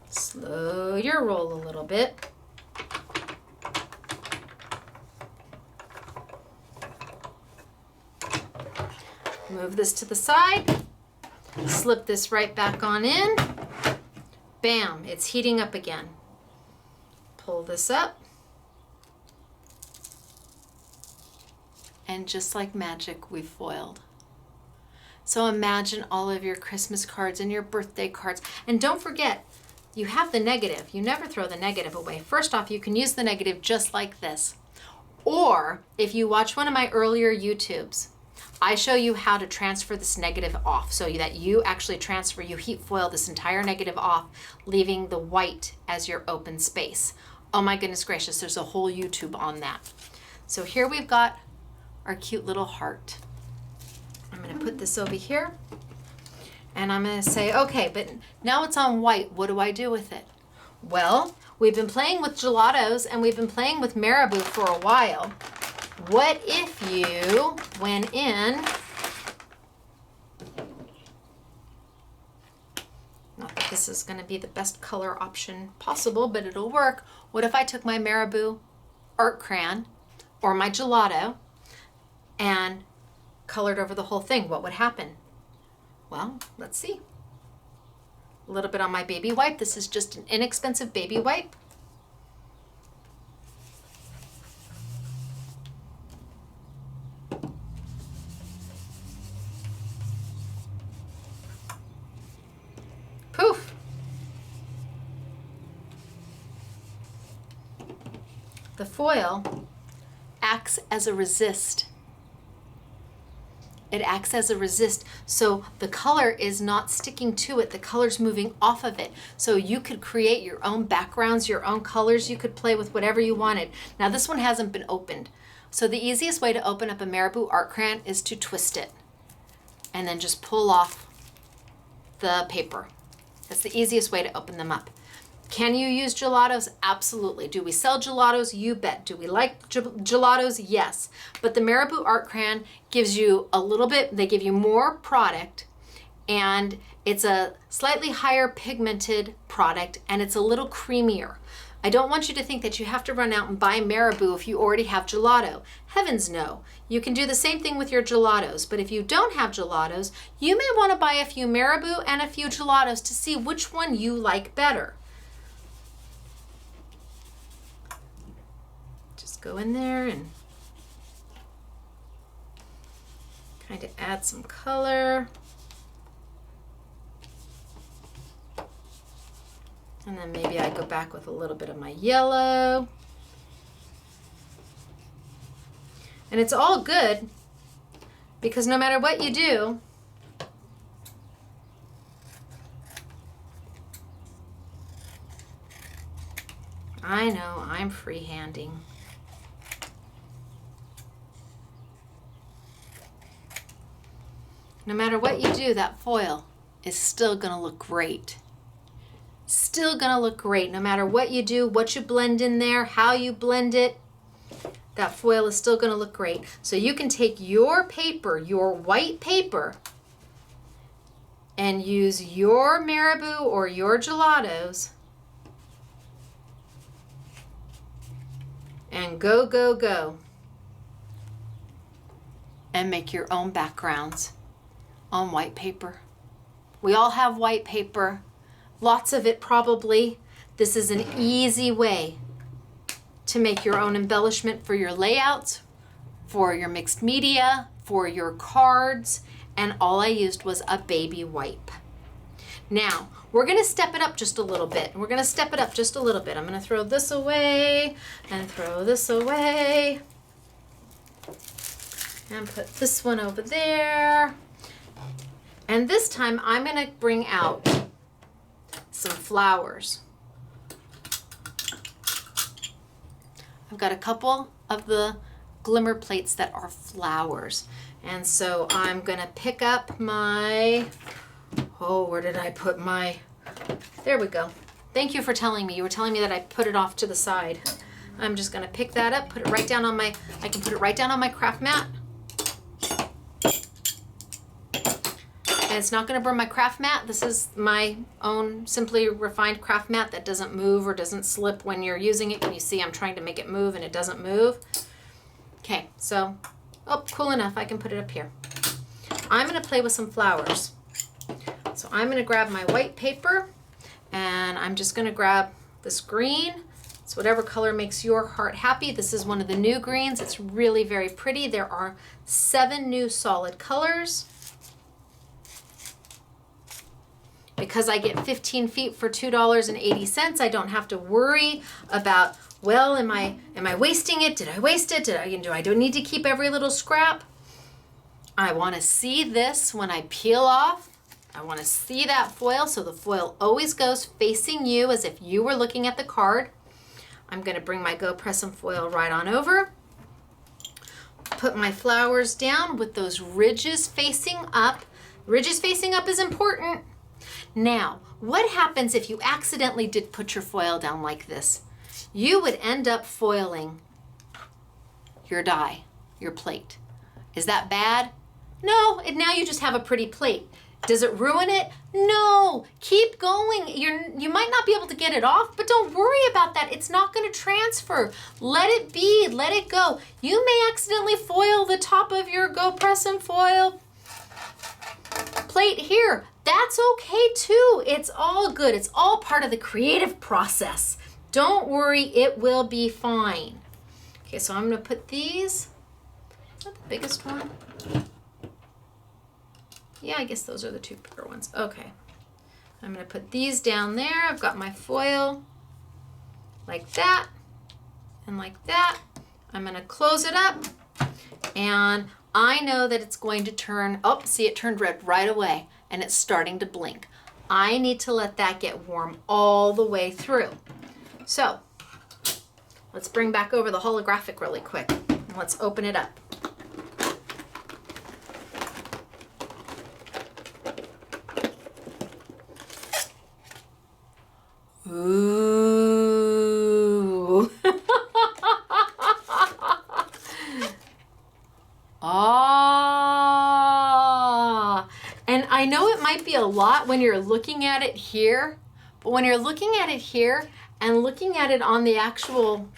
Slow your roll a little bit. move this to the side, slip this right back on in. Bam, it's heating up again. Pull this up. And just like magic, we've foiled. So imagine all of your Christmas cards and your birthday cards. And don't forget, you have the negative. You never throw the negative away. First off, you can use the negative just like this. Or if you watch one of my earlier YouTubes, I show you how to transfer this negative off so that you actually transfer, you heat foil this entire negative off, leaving the white as your open space. Oh my goodness gracious, there's a whole YouTube on that. So here we've got our cute little heart. I'm gonna put this over here and I'm gonna say, okay, but now it's on white, what do I do with it? Well, we've been playing with gelatos and we've been playing with marabou for a while. What if you went in, not that this is gonna be the best color option possible, but it'll work. What if I took my marabou art crayon or my gelato and colored over the whole thing? What would happen? Well, let's see. A little bit on my baby wipe. This is just an inexpensive baby wipe. Poof. The foil acts as a resist. It acts as a resist, so the color is not sticking to it. The color's moving off of it. So you could create your own backgrounds, your own colors. You could play with whatever you wanted. Now this one hasn't been opened. So the easiest way to open up a marabou art crayon is to twist it and then just pull off the paper. That's the easiest way to open them up. Can you use gelatos? Absolutely. Do we sell gelatos? You bet. Do we like gelatos? Yes. But the marabou art crayon gives you a little bit, they give you more product, and it's a slightly higher pigmented product, and it's a little creamier. I don't want you to think that you have to run out and buy marabou if you already have gelato. Heavens no. You can do the same thing with your gelatos, but if you don't have gelatos, you may want to buy a few marabou and a few gelatos to see which one you like better. Go in there and kind of add some color. And then maybe I go back with a little bit of my yellow. And it's all good because no matter what you do, I know I'm freehanding. No matter what you do, that foil is still gonna look great. Still gonna look great. No matter what you do, what you blend in there, how you blend it, that foil is still gonna look great. So you can take your paper, your white paper, and use your marabou or your gelatos and go, go, go. And make your own backgrounds on white paper. We all have white paper, lots of it probably. This is an easy way to make your own embellishment for your layouts, for your mixed media, for your cards, and all I used was a baby wipe. Now, we're gonna step it up just a little bit. We're gonna step it up just a little bit. I'm gonna throw this away and throw this away and put this one over there. And this time I'm gonna bring out some flowers. I've got a couple of the glimmer plates that are flowers. And so I'm gonna pick up my, oh, where did I put my, there we go. Thank you for telling me. You were telling me that I put it off to the side. I'm just gonna pick that up, put it right down on my, I can put it right down on my craft mat. And it's not gonna burn my craft mat. This is my own simply refined craft mat that doesn't move or doesn't slip when you're using it. Can you see I'm trying to make it move and it doesn't move? Okay, so, oh, cool enough, I can put it up here. I'm gonna play with some flowers. So I'm gonna grab my white paper and I'm just gonna grab this green. It's whatever color makes your heart happy. This is one of the new greens. It's really very pretty. There are 7 new solid colors. Because I get 15 feet for $2.80, I don't have to worry about, well, am I wasting it? Did I waste it? Do I need to keep every little scrap? I want to see this when I peel off. I want to see that foil, so the foil always goes facing you as if you were looking at the card. I'm going to bring my Go Press and foil right on over. Put my flowers down with those ridges facing up. Ridges facing up is important. Now, what happens if you accidentally did put your foil down like this? You would end up foiling your die, your plate. Is that bad? No, and now you just have a pretty plate. Does it ruin it? No, keep going. You might not be able to get it off, but don't worry about that. It's not going to transfer. Let it be, let it go. You may accidentally foil the top of your Go Press and Foil plate here. That's okay too. It's all good. It's all part of the creative process. Don't worry, it will be fine. Okay, so I'm going to put these. Is that the biggest one? Yeah, I guess those are the 2 bigger ones. Okay. I'm going to put these down there. I've got my foil like that and like that. I'm going to close it up and I know that it's going to turn, oh, see, it turned red right away and it's starting to blink. I need to let that get warm all the way through. So let's bring back over the holographic really quick and let's open it up. Ooh. Ah. And I know it might be a lot when you're looking at it here, but when you're looking at it here and looking at it on the actual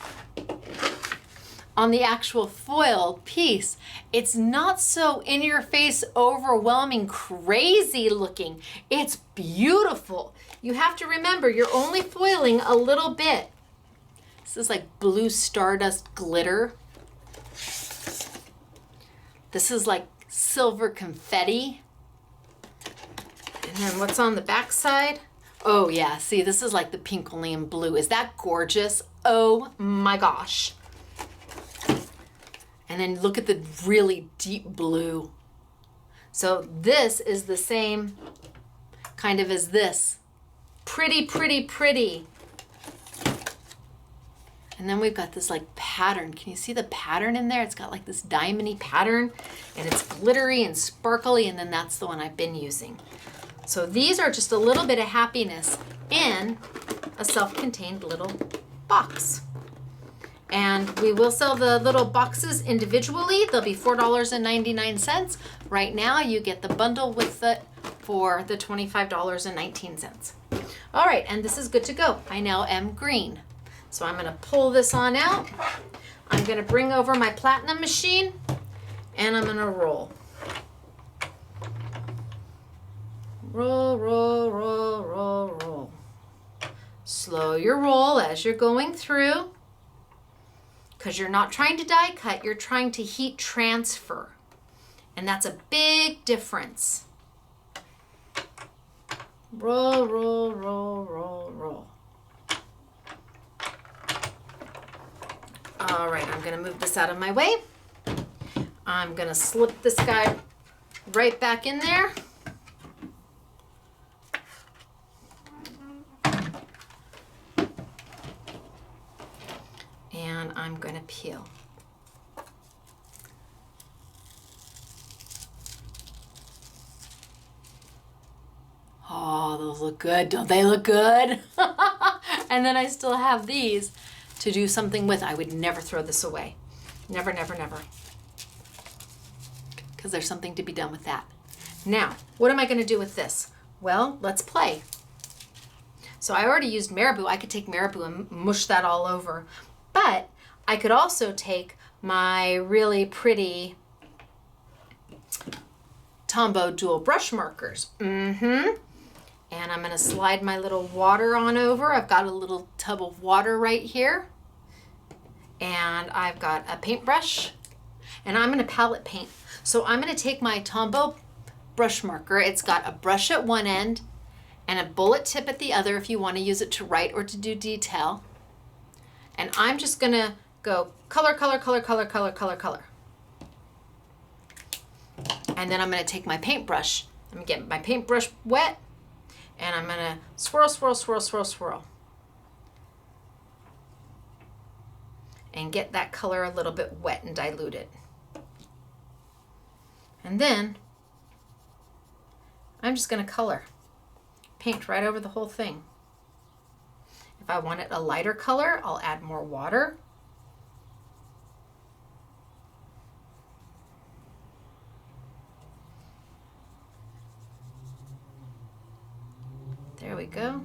foil piece, it's not so in your face, overwhelming, crazy looking. It's beautiful. You have to remember, you're only foiling a little bit. This is like blue stardust glitter. This is like silver confetti. And then what's on the back side? Oh yeah, see, this is like the pinkolium blue. Is that gorgeous? Oh my gosh. And then look at the really deep blue. So this is the same kind of as this. Pretty, pretty, pretty. And then we've got this like pattern. Can you see the pattern in there? It's got like this diamond-y pattern and it's glittery and sparkly, and then that's the one I've been using. So these are just a little bit of happiness in a self-contained little box. And we will sell the little boxes individually. They'll be $4.99. Right now you get the bundle with it for the $25.19. All right, and this is good to go. I now am green. So I'm gonna pull this on out. I'm gonna bring over my platinum machine and I'm gonna roll. Roll, roll, roll, roll, roll. Slow your roll as you're going through, because you're not trying to die cut, you're trying to heat transfer. And that's a big difference. Roll, roll, roll, roll, roll. All right, I'm gonna move this out of my way. I'm gonna slip this guy right back in there. And I'm gonna peel. Oh, those look good. Don't they look good? And then I still have these to do something with. I would never throw this away. Never, never, never. Because there's something to be done with that. Now, what am I going to do with this? Well, let's play. So I already used marabou. I could take marabou and mush that all over. But I could also take my really pretty Tombow dual brush markers. And I'm gonna slide my little water on over. I've got a little tub of water right here. And I've got a paintbrush, and I'm gonna palette paint. So I'm gonna take my Tombow brush marker. It's got a brush at one end and a bullet tip at the other if you wanna use it to write or to do detail. And I'm just gonna go color, color, color, color, color, color, color. And then I'm gonna take my paintbrush. I'm gonna get my paintbrush wet, and I'm gonna swirl, swirl, swirl, swirl, swirl. And get that color a little bit wet and dilute it. And then I'm just gonna color. Paint right over the whole thing. If I want it a lighter color, I'll add more water. There we go.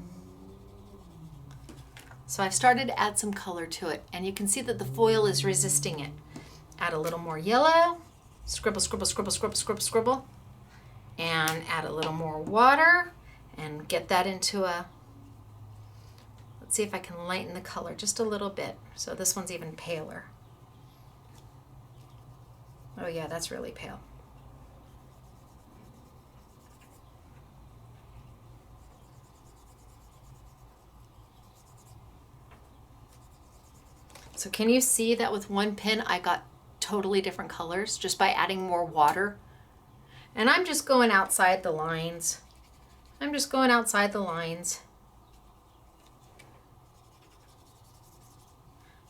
So I've started to add some color to it, and you can see that the foil is resisting it. Add a little more yellow, scribble, scribble, scribble, scribble, scribble, scribble, and add a little more water and get that into a, let's see if I can lighten the color just a little bit. So this one's even paler. Oh yeah, that's really pale. So can you see that with one pen I got totally different colors just by adding more water? And I'm just going outside the lines. I'm just going outside the lines.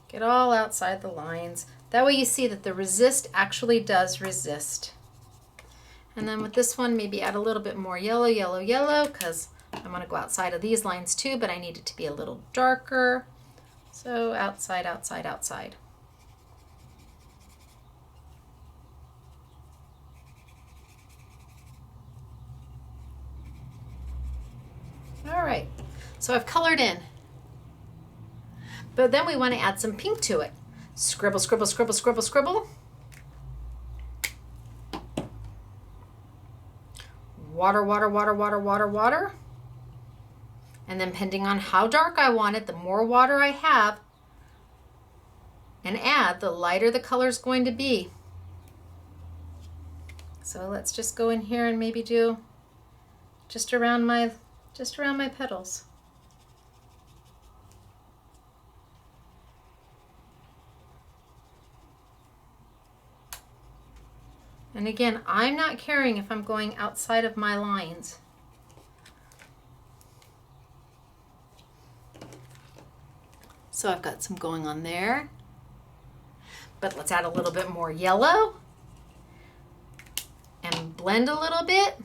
Get all outside the lines. That way you see that the resist actually does resist. And then with this one, maybe add a little bit more yellow, yellow, yellow, because I'm going to go outside of these lines too, but I need it to be a little darker. So outside, outside, outside. All right, so I've colored in. But then we want to add some pink to it. Scribble, scribble, scribble, scribble, scribble. Water, water, water, water, water, water. And then depending on how dark I want it, the more water I have and add, the lighter the color is going to be. So let's just go in here and maybe do just around my petals. And again, I'm not caring if I'm going outside of my lines. So I've got some going on there, but let's add a little bit more yellow and blend a little bit.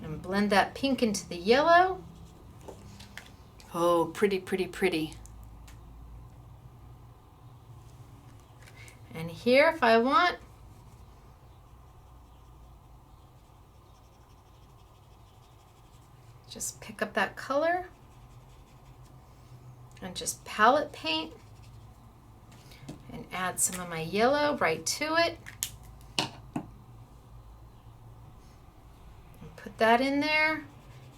And blend that pink into the yellow. Oh, pretty, pretty, pretty. And here, if I want, just pick up that color and just palette paint and add some of my yellow right to it. And put that in there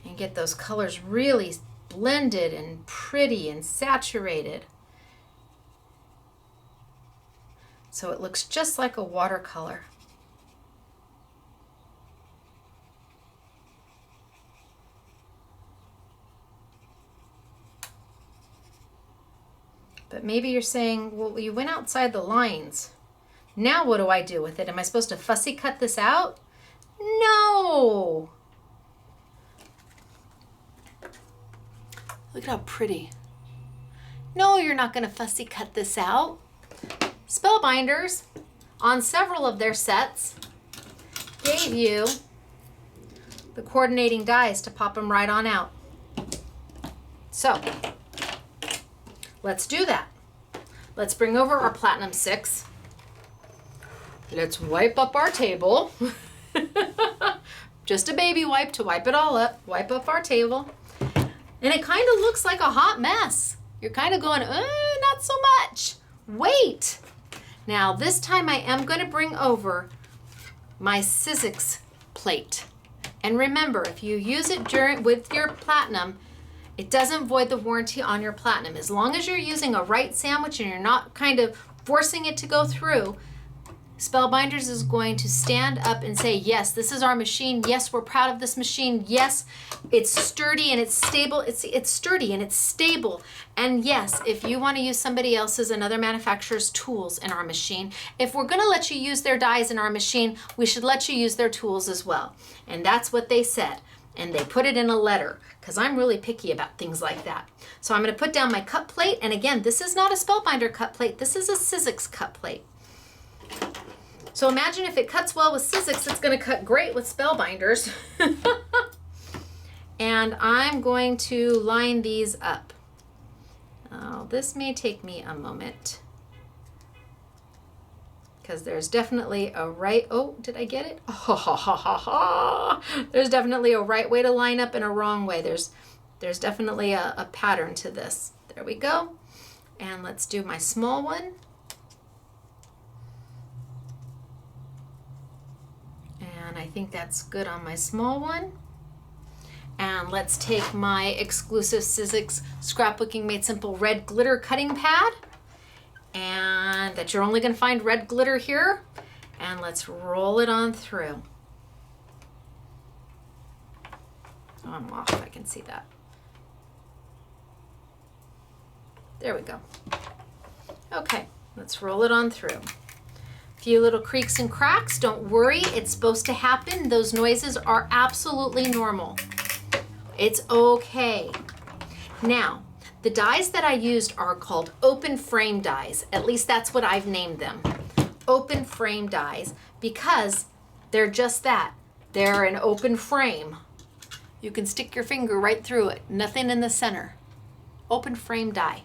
and get those colors really blended and pretty and saturated. So it looks just like a watercolor. But maybe you're saying, well, you went outside the lines. Now what do I do with it? Am I supposed to fussy cut this out? No! Look at how pretty. No, you're not going to fussy cut this out. Spellbinders, on several of their sets, gave you the coordinating dies to pop them right on out. So, let's do that. Let's bring over our Platinum 6. Let's wipe up our table. Just a baby wipe to wipe it all up. Wipe up our table. And it kind of looks like a hot mess. You're kind of going, not so much. Wait. Now this time I am going to bring over my Sizzix plate. And remember, if you use it with your Platinum, it doesn't void the warranty on your Platinum. As long as you're using a right sandwich and you're not kind of forcing it to go through, Spellbinders is going to stand up and say, yes, this is our machine. Yes, we're proud of this machine. Yes, it's sturdy and it's stable. It's sturdy and it's stable. And yes, if you want to use somebody else's, another manufacturer's tools in our machine, if we're going to let you use their dies in our machine, we should let you use their tools as well. And that's what they said. And they put it in a letter, because I'm really picky about things like that. So I'm going to put down my cut plate. And again, this is not a Spellbinder cut plate. This is a Sizzix cut plate. So imagine if it cuts well with Sizzix, it's going to cut great with Spellbinders. And I'm going to line these up. Oh, this may take me a moment, because there's definitely a right, oh, did I get it? Oh, ha, ha, ha, ha. There's definitely a right way to line up and a wrong way. There's definitely a pattern to this. There we go. And let's do my small one. And I think that's good on my small one. And let's take my exclusive Sizzix Scrapbooking Made Simple red glitter cutting pad, and that you're only going to find red glitter here. And let's roll it on through. Oh, I'm off, I can see that. There we go. Okay, let's roll it on through. Few little creaks and cracks, don't worry, it's supposed to happen. Those noises are absolutely normal. It's okay. Now, the dies that I used are called open frame dies. At least that's what I've named them. Open frame dies, because they're just that. They're an open frame. You can stick your finger right through it. Nothing in the center. Open frame die.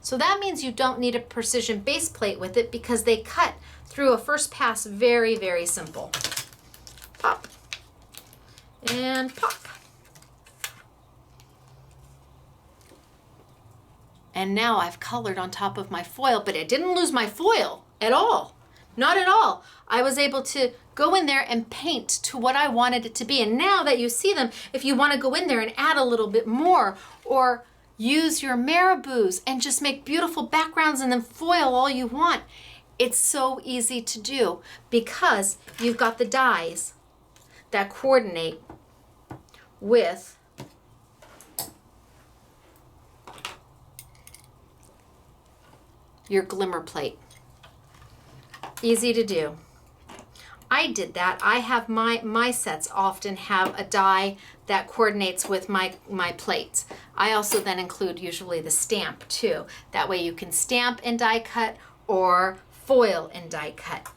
So that means you don't need a precision base plate with it, because they cut through a first pass very, very simple. Pop. And pop. And now I've colored on top of my foil, but it didn't lose my foil at all. Not at all. I was able to go in there and paint to what I wanted it to be. And now that you see them, if you want to go in there and add a little bit more, or use your marabous and just make beautiful backgrounds and then foil all you want, it's so easy to do, because you've got the dies that coordinate with your Glimmer plate. Easy to do. I did that. I have my sets often have a die that coordinates with my plates. I also then include usually the stamp too. That way you can stamp and die cut, or foil and die cut.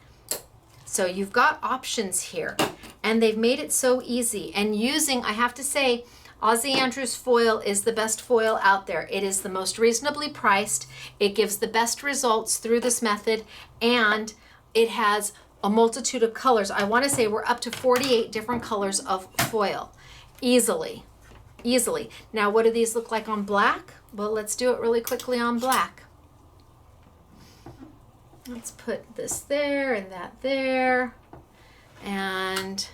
So you've got options here, and they've made it so easy. And using, I have to say, Ozzie Andrews foil is the best foil out there. It is the most reasonably priced. It gives the best results through this method, and it has a multitude of colors. I want to say we're up to 48 different colors of foil. Easily. Now, what do these look like on black? Well, let's do it really quickly on black. Let's put this there and that there. And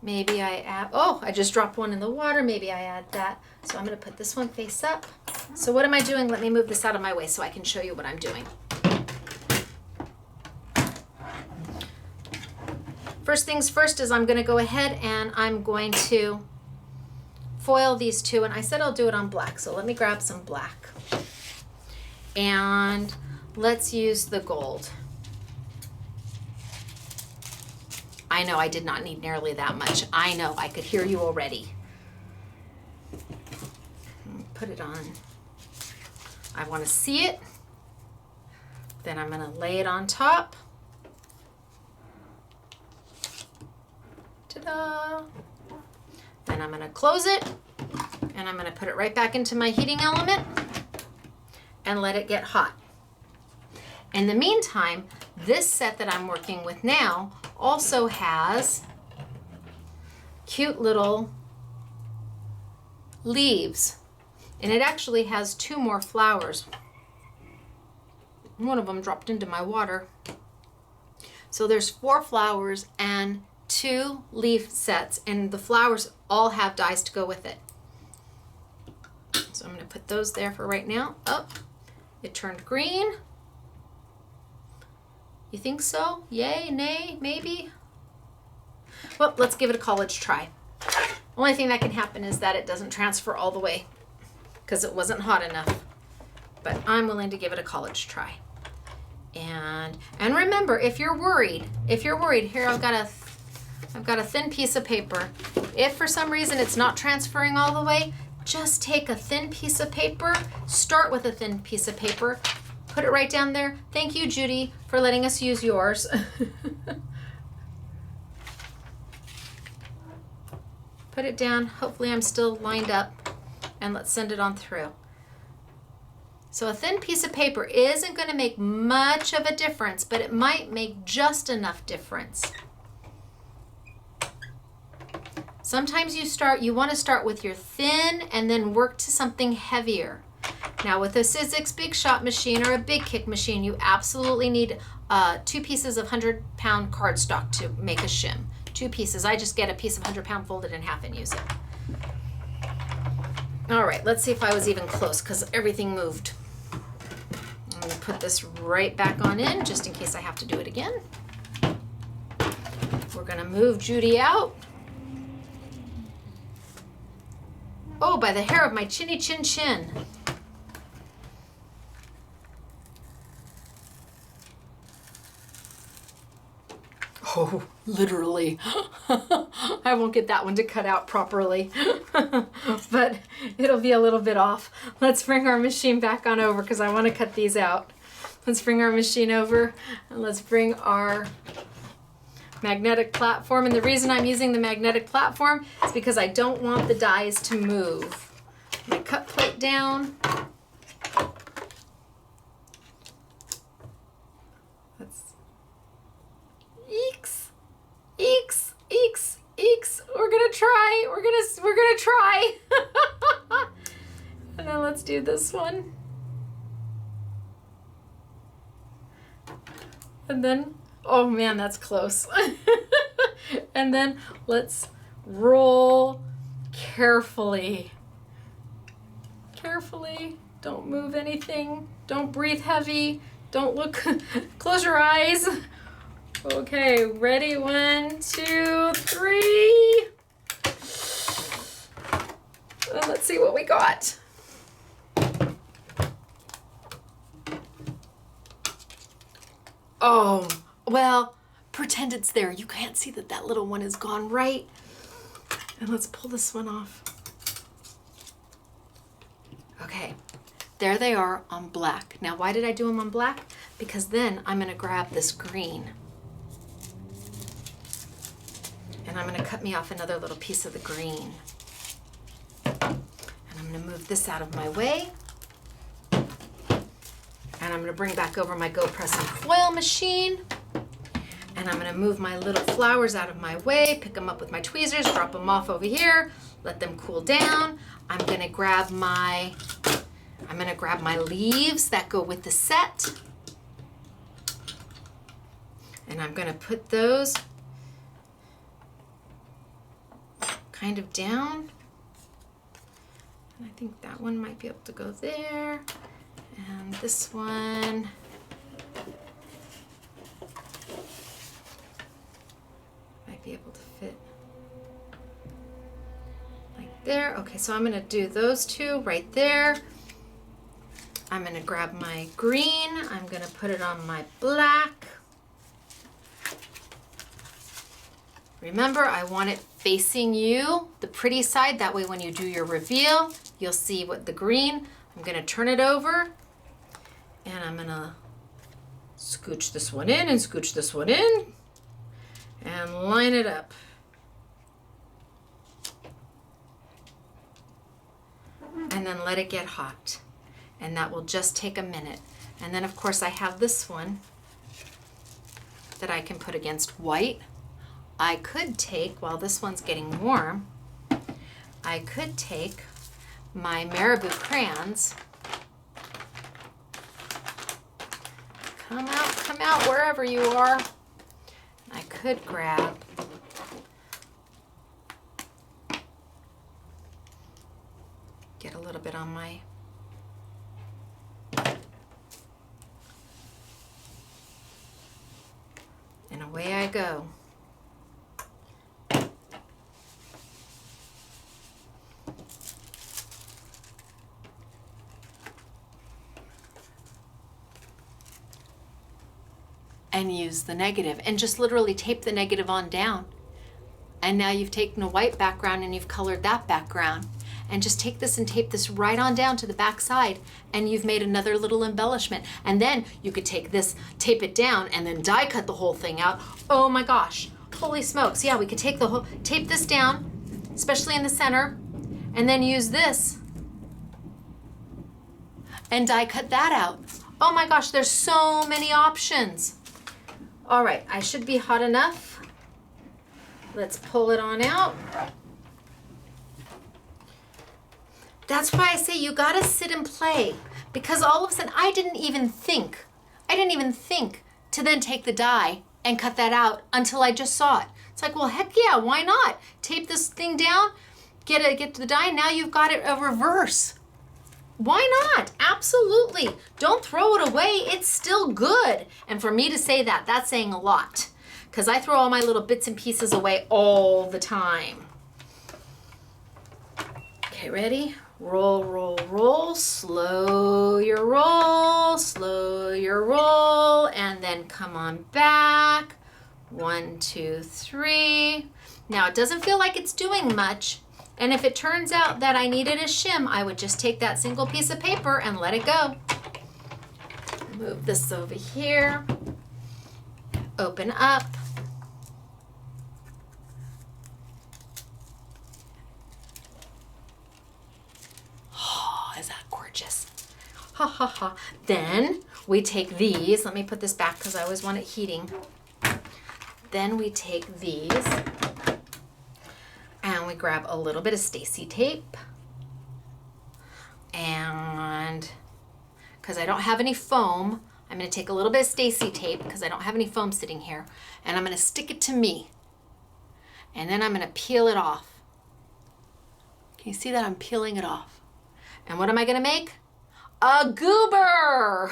maybe I add, oh, I just dropped one in the water. Maybe I add that. So I'm going to put this one face up. So what am I doing? Let me move this out of my way so I can show you what I'm doing. First things first is I'm going to go ahead and I'm going to foil these two. And I said I'll do it on black. So let me grab some black. And let's use the gold. I know I did not need nearly that much. I know, I could hear you already. Put it on. I want to see it. Then I'm going to lay it on top. Ta-da! Then I'm going to close it, and I'm going to put it right back into my heating element and let it get hot. In the meantime, this set that I'm working with now also has cute little leaves And it actually has 2 more flowers. One of them dropped into my water. So there's 4 flowers and 2 leaf sets, and the flowers all have dies to go with it. So I'm going to put those there for right now. Oh, it turned green. You think so? Yay, nay, maybe? Well, let's give it a college try. Only thing that can happen is that it doesn't transfer all the way because it wasn't hot enough. But I'm willing to give it a college try. And remember, if you're worried, here I've got a thin piece of paper. If for some reason it's not transferring all the way, just take a thin piece of paper, start with a thin piece of paper, put it right down there. Thank you, Judy, for letting us use yours. Put it down. Hopefully I'm still lined up, and let's send it on through. So a thin piece of paper isn't going to make much of a difference, but it might make just enough difference. Sometimes you want to start with your thin and then work to something heavier. Now with a Sizzix Big Shot machine or a Big Kick machine, you absolutely need 2 pieces of 100-pound cardstock to make a shim. 2 pieces. I just get a piece of 100-pound folded in half and use it. All right, let's see if I was even close because everything moved. I'm going to put this right back on in just in case I have to do it again. We're going to move Judy out. Oh, by the hair of my chinny chin chin. Oh, literally. I won't get that one to cut out properly, but it'll be a little bit off. Let's bring our machine back on over because I want to cut these out. Let's bring our machine over and let's bring our magnetic platform. And the reason I'm using the magnetic platform is because I don't want the dies to move. My cut plate down. Eeks. We're gonna try. And then let's do this one. And then, oh man, that's close. And then let's roll carefully. Don't move anything. Don't breathe heavy. Don't look, close your eyes. Okay, ready? 1, 2, 3. Let's see what we got. Oh, well, pretend it's there. You can't see that little one is gone, right? And let's pull this one off. Okay, there they are on black. Now, why did I do them on black? Because then I'm gonna grab this green. And I'm gonna cut me off another little piece of the green. And I'm gonna move this out of my way. And I'm gonna bring back over my Go Press and Foil machine. And I'm gonna move my little flowers out of my way, pick them up with my tweezers, drop them off over here, let them cool down. I'm gonna grab my leaves that go with the set. And I'm gonna put those kind of down. And I think that one might be able to go there. And this one. Might be able to fit like there. Okay, so I'm gonna do those 2 right there. I'm gonna grab my green. I'm gonna put it on my black. Remember, I want it facing you, the pretty side. That way when you do your reveal, you'll see what the green. I'm gonna turn it over and I'm gonna scooch this one in and scooch this one in and line it up. And then let it get hot. And that will just take a minute. And then of course I have this one that I can put against white. I could take, while this one's getting warm, I could take my Marabou crayons. Come out wherever you are. I could grab get a little bit on my and away I go. And use the negative and just literally tape the negative on down. And now you've taken a white background and you've colored that background. And just take this and tape this right on down to the back side, and you've made another little embellishment. And then you could take this, tape it down, and then die cut the whole thing out. Oh my gosh, holy smokes. Yeah, we could take the whole, tape this down, especially in the center, and then use this and die cut that out. Oh my gosh, there's so many options. All right, I should be hot enough. Let's pull it on out. That's why I say you gotta sit and play, because all of a sudden I didn't even think to then take the die and cut that out until I just saw it. It's like, well, heck yeah, why not? Tape this thing down, get the die, now you've got it a reverse. Why not? Absolutely. Don't throw it away. It's still good. And for me to say that, that's saying a lot, because I throw all my little bits and pieces away all the time. Okay, ready? Roll, roll, roll. Slow your roll, and then come on back. 1, 2, 3. Now it doesn't feel like it's doing much. And if it turns out that I needed a shim, I would just take that single piece of paper and let it go. Move this over here. Open up. Oh, is that gorgeous? Ha ha ha. Then we take these. Let me put this back because I always want it heating. Then we take these. And we grab a little bit of Stacey tape, and because I don't have any foam, I'm going to take a little bit of Stacey tape because I don't have any foam sitting here, and I'm going to stick it to me, and then I'm going to peel it off. Can you see that? I'm peeling it off. And what am I going to make? A goober!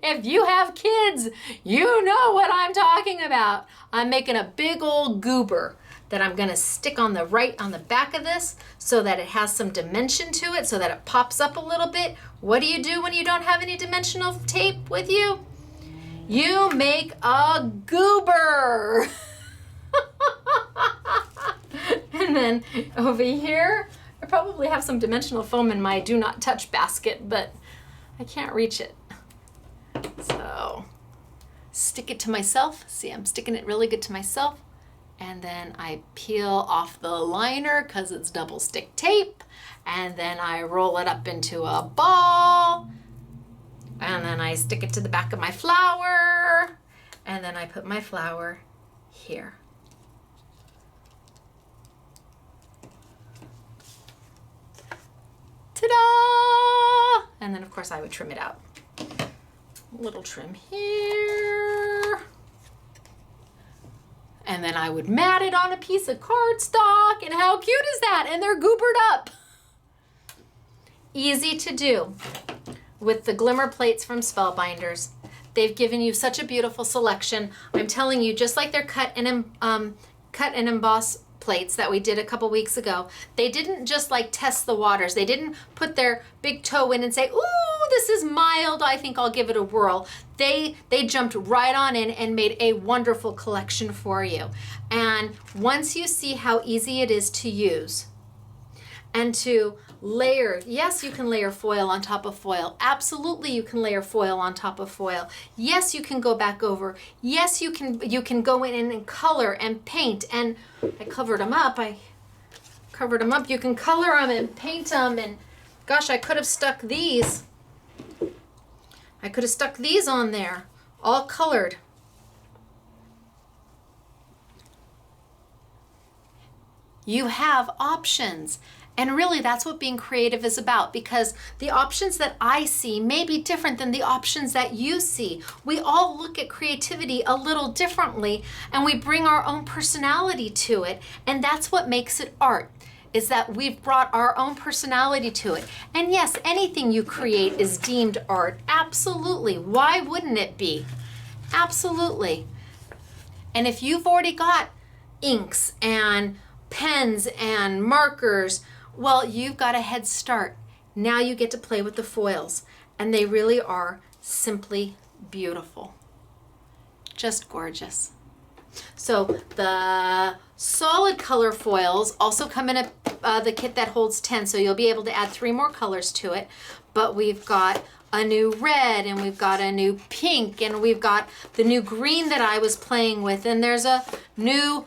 If you have kids, you know what I'm talking about. I'm making a big old goober that I'm gonna stick on the back of this so that it has some dimension to it, so that it pops up a little bit. What do you do when you don't have any dimensional tape with you? You make a goober. And then over here, I probably have some dimensional foam in my do not touch basket, but I can't reach it. So stick it to myself. See, I'm sticking it really good to myself. And then I peel off the liner because it's double stick tape. And then I roll it up into a ball. And then I stick it to the back of my flower. And then I put my flower here. Ta-da! And then of course I would trim it out. A little trim here. And then I would mat it on a piece of cardstock, and how cute is that? And they're goobered up. Easy to do with the Glimmer plates from Spellbinders. They've given you such a beautiful selection. I'm telling you, just like their cut and emboss plates that we did a couple weeks ago, they didn't just like test the waters. They didn't put their big toe in and say, ooh, this is mild, I think I'll give it a whirl. They jumped right on in and made a wonderful collection for you. And once you see how easy it is to use and to layer, yes, you can layer foil on top of foil. Absolutely, you can layer foil on top of foil. Yes, you can go back over. Yes, you can go in and color and paint. And I covered them up. You can color them and paint them. And gosh, I could have stuck these. I could have stuck these on there, all colored. You have options. And really, that's what being creative is about, because the options that I see may be different than the options that you see. We all look at creativity a little differently, and we bring our own personality to it. And that's what makes it art, is that we've brought our own personality to it. And yes, anything you create is deemed art. Absolutely. Why wouldn't it be? Absolutely. And if you've already got inks and pens and markers, well, you've got a head start. Now you get to play with the foils, and they really are simply beautiful. Just gorgeous. So the solid color foils also come in the kit that holds 10, so you'll be able to add 3 more colors to it. But we've got a new red, and we've got a new pink, and we've got the new green that I was playing with, and there's a new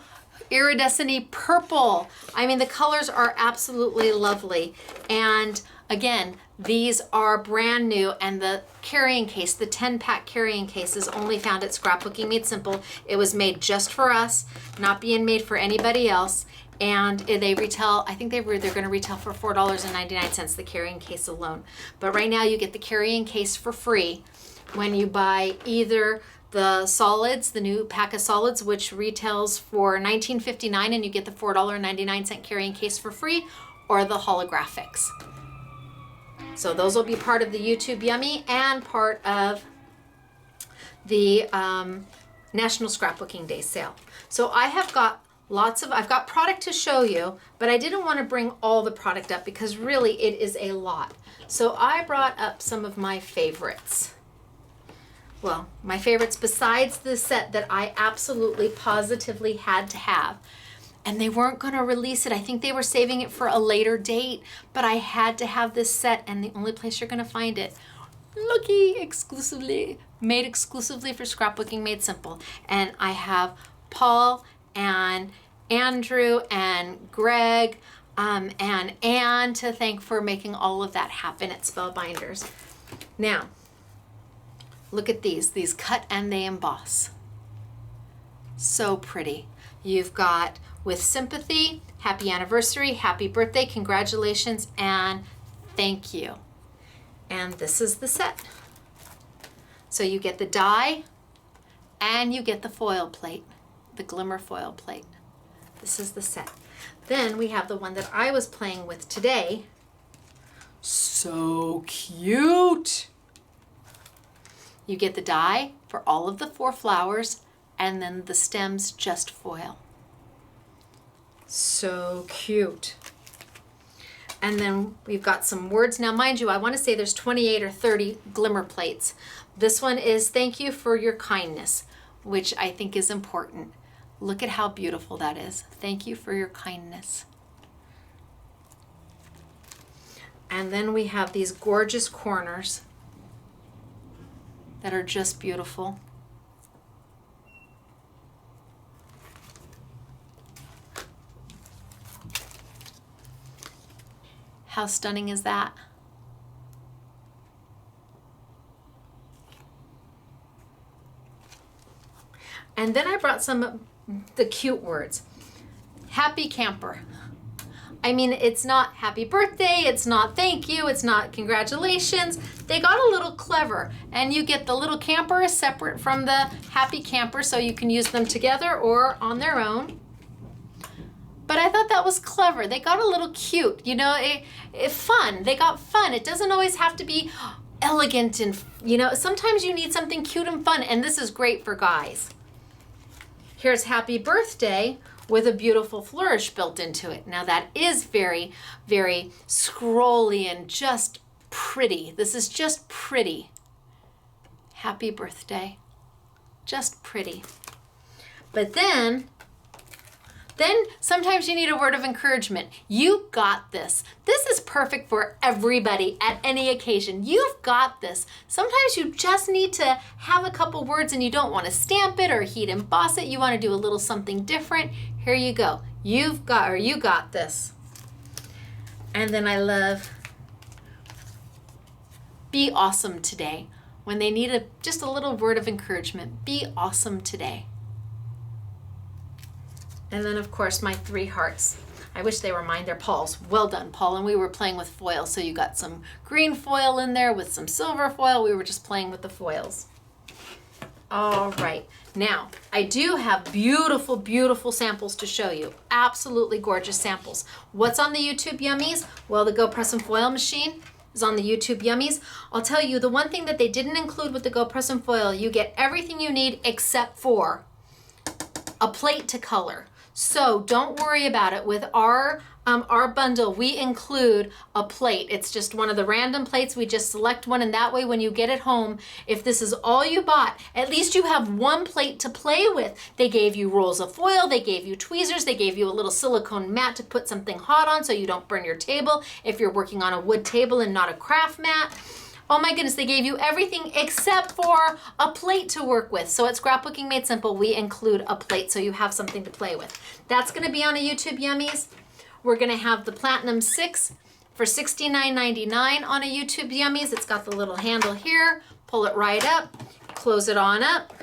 iridescent-y purple. I mean, the colors are absolutely lovely. And again, these are brand new, and the carrying case, the 10-pack carrying case, is only found at Scrapbooking Made Simple. It was made just for us, not being made for anybody else. And they retail, I think they're going to retail for $4.99, the carrying case alone. But right now you get the carrying case for free when you buy either the solids, the new pack of solids, which retails for $19.59, and you get the $4.99 carrying case for free, or the holographics. So those will be part of the YouTube Yummy and part of the National Scrapbooking Day sale. So I have got I've got product to show you, but I didn't want to bring all the product up because really it is a lot. So I brought up some of my favorites. Well, my favorites besides the set that I absolutely positively had to have. And they weren't going to release it. I think they were saving it for a later date, but I had to have this set, and the only place you're going to find it, looky, made exclusively for Scrapbooking Made Simple. And I have Paul and Andrew and Greg and Anne to thank for making all of that happen at Spellbinders. Now, look at these cut and they emboss. So pretty. You've got with sympathy, happy anniversary, happy birthday, congratulations, and thank you. And this is the set. So you get the die and you get the foil plate, the Glimmer foil plate. This is the set. Then we have the one that I was playing with today. So cute. You get the die for all of the 4 flowers, and then the stems just foil. So cute. And then we've got some words. Now, mind you, I want to say there's 28 or 30 Glimmer plates. This one is thank you for your kindness, which I think is important. Look at how beautiful that is. Thank you for your kindness. And then we have these gorgeous corners that are just beautiful. How stunning is that? And then I brought some of the cute words. Happy camper. I mean, it's not happy birthday, it's not thank you, it's not congratulations. They got a little clever, and you get the little camper separate from the happy camper, so you can use them together or on their own. But I thought that was clever. They got a little cute, you know, fun. They got fun. It doesn't always have to be elegant and, you know, sometimes you need something cute and fun, and this is great for guys. Here's happy birthday with a beautiful flourish built into it. Now that is very, very scrolly and just pretty. This is just pretty. Happy birthday. Just pretty. But then sometimes you need a word of encouragement. You got this. This is perfect for everybody at any occasion. You've got this. Sometimes you just need to have a couple words and you don't want to stamp it or heat emboss it. You want to do a little something different. Here you go. You got this. And then I love be awesome today. When they need just a little word of encouragement, be awesome today. And then, of course, my 3 hearts. I wish they were mine. They're Paul's. Well done, Paul. And we were playing with foil. So you got some green foil in there with some silver foil. We were just playing with the foils. All right. Now, I do have beautiful, beautiful samples to show you. Absolutely gorgeous samples. What's on the YouTube Yummies? Well, the Go Press and Foil machine is on the YouTube Yummies. I'll tell you, the one thing that they didn't include with the Go Press and Foil, you get everything you need except for a plate to color. So don't worry about it. With our bundle, we include a plate. It's just one of the random plates. We just select one, and that way when you get it home, if this is all you bought, at least you have one plate to play with. They gave you rolls of foil, they gave you tweezers, they gave you a little silicone mat to put something hot on so you don't burn your table if you're working on a wood table and not a craft mat. Oh my goodness, they gave you everything except for a plate to work with. So at Scrapbooking Made Simple, we include a plate so you have something to play with. That's gonna be on a YouTube Yummies. We're gonna have the Platinum 6 for $69.99 on a YouTube Yummies. It's got the little handle here. Pull it right up, close it on up,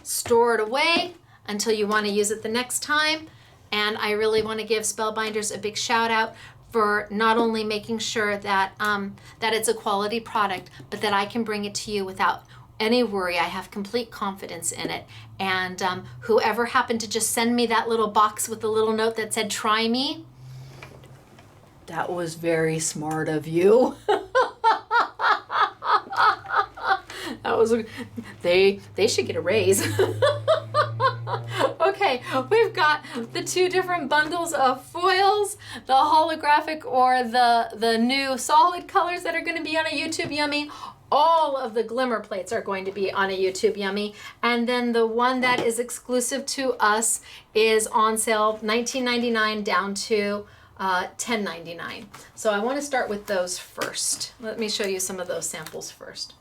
store it away until you wanna use it the next time. And I really wanna give Spellbinders a big shout out for not only making sure that, that it's a quality product, but that I can bring it to you without any worry. I have complete confidence in it. And whoever happened to just send me that little box with the little note that said, try me, that was very smart of you. That was, they should get a raise. Okay, we've got the two different bundles of foils, the holographic or the new solid colors that are going to be on a YouTube Yummy. All of the Glimmer plates are going to be on a YouTube Yummy. And then the one that is exclusive to us is on sale $19.99 down to $10.99. So I want to start with those first. Let me show you some of those samples first.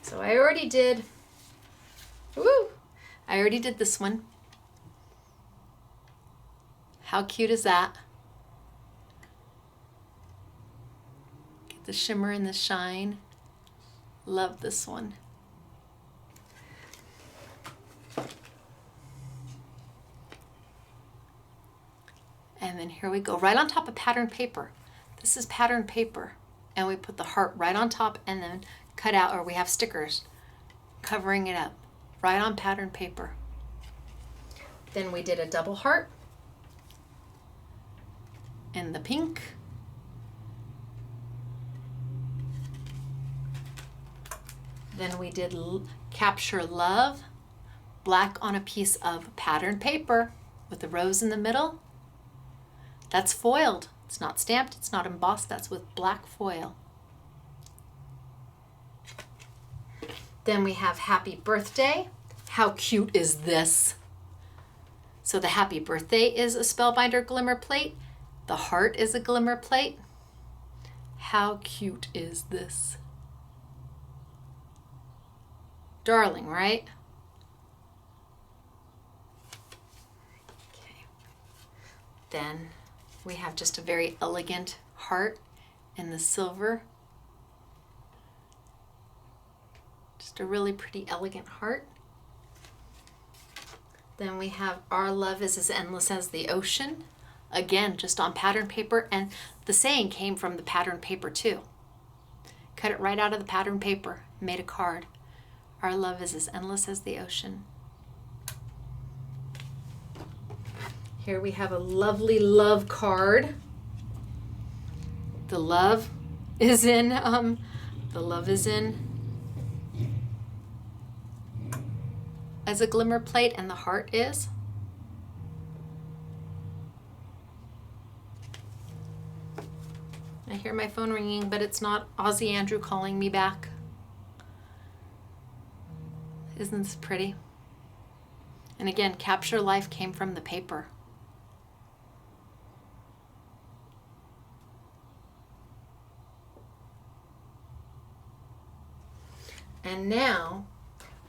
So I already did, I already did this one. How cute is that? Get the shimmer and the shine. Love this one. And then here we go, right on top of pattern paper. This is pattern paper. And we put the heart right on top and then cut out, or we have stickers covering it up, right on pattern paper. Then we did a double heart in the pink. Then we did Capture Love, black on a piece of pattern paper with a rose in the middle. That's foiled. It's not stamped, it's not embossed, that's with black foil. Then we have Happy Birthday. How cute is this? So the Happy Birthday is a Spellbinder Glimmer plate. The heart is a Glimmer plate. How cute is this? Darling, right? Okay. Then we have just a very elegant heart in the silver. Just a really pretty elegant heart. Then we have Our Love is as Endless as the Ocean. Again, just on pattern paper, and the saying came from the pattern paper too. Cut it right out of the pattern paper, made a card. Our love is as endless as the ocean. Here we have a lovely love card. The love is in as a Glimmer plate, and the heart is. I hear my phone ringing, but it's not Ozzy Andrew calling me back. Isn't this pretty? And again, Capture Life came from the paper. And now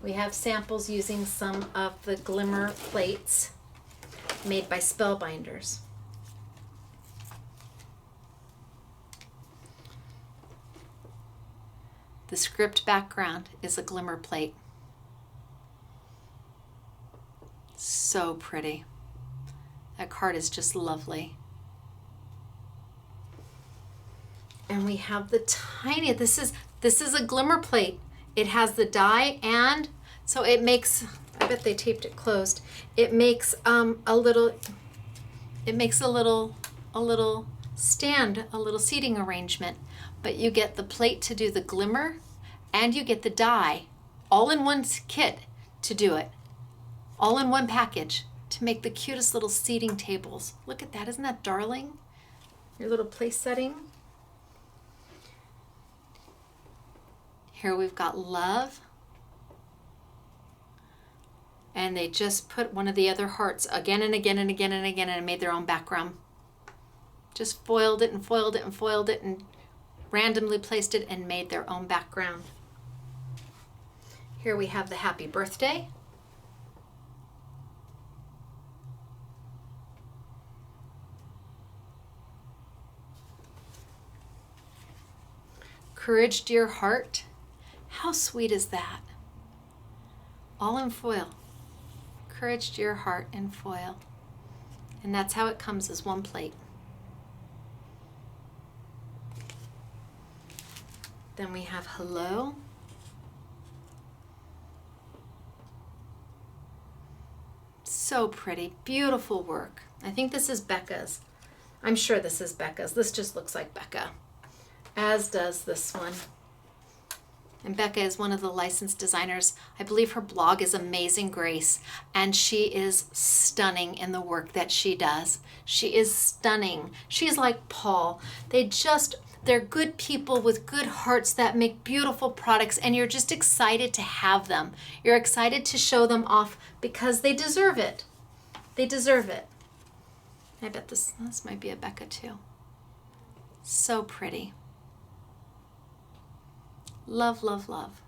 we have samples using some of the Glimmer plates made by Spellbinders. The script background is a Glimmer plate. So pretty. That card is just lovely. And we have the tiny, this is a glimmer plate. It has the die, and so it makes, I bet they taped it closed. It makes a little stand, a little seating arrangement. But you get the plate to do the glimmer, and you get the die all in one kit to do it. All in one package to make the cutest little seating tables. Look at that, isn't that darling? Your little place setting. Here we've got love. And they just put one of the other hearts again and again and again and again and made their own background. Just foiled it and foiled it and foiled it and randomly placed it and made their own background. Here we have the happy birthday. Courage, dear heart. How sweet is that? All in foil. Courage, dear heart, in foil. And that's how it comes, as one plate. Then we have hello. So pretty, beautiful work. I think this is Becca's. I'm sure this is Becca's. This just looks like Becca, as does this one. And Becca is one of the licensed designers. I believe her blog is Amazing Grace, and she is stunning in the work that she does. She is stunning. She's like Paul. They're good people with good hearts that make beautiful products, and you're just excited to have them. You're excited to show them off because they deserve it. They deserve it. I bet this might be a Becca too. So pretty. Love, love, love.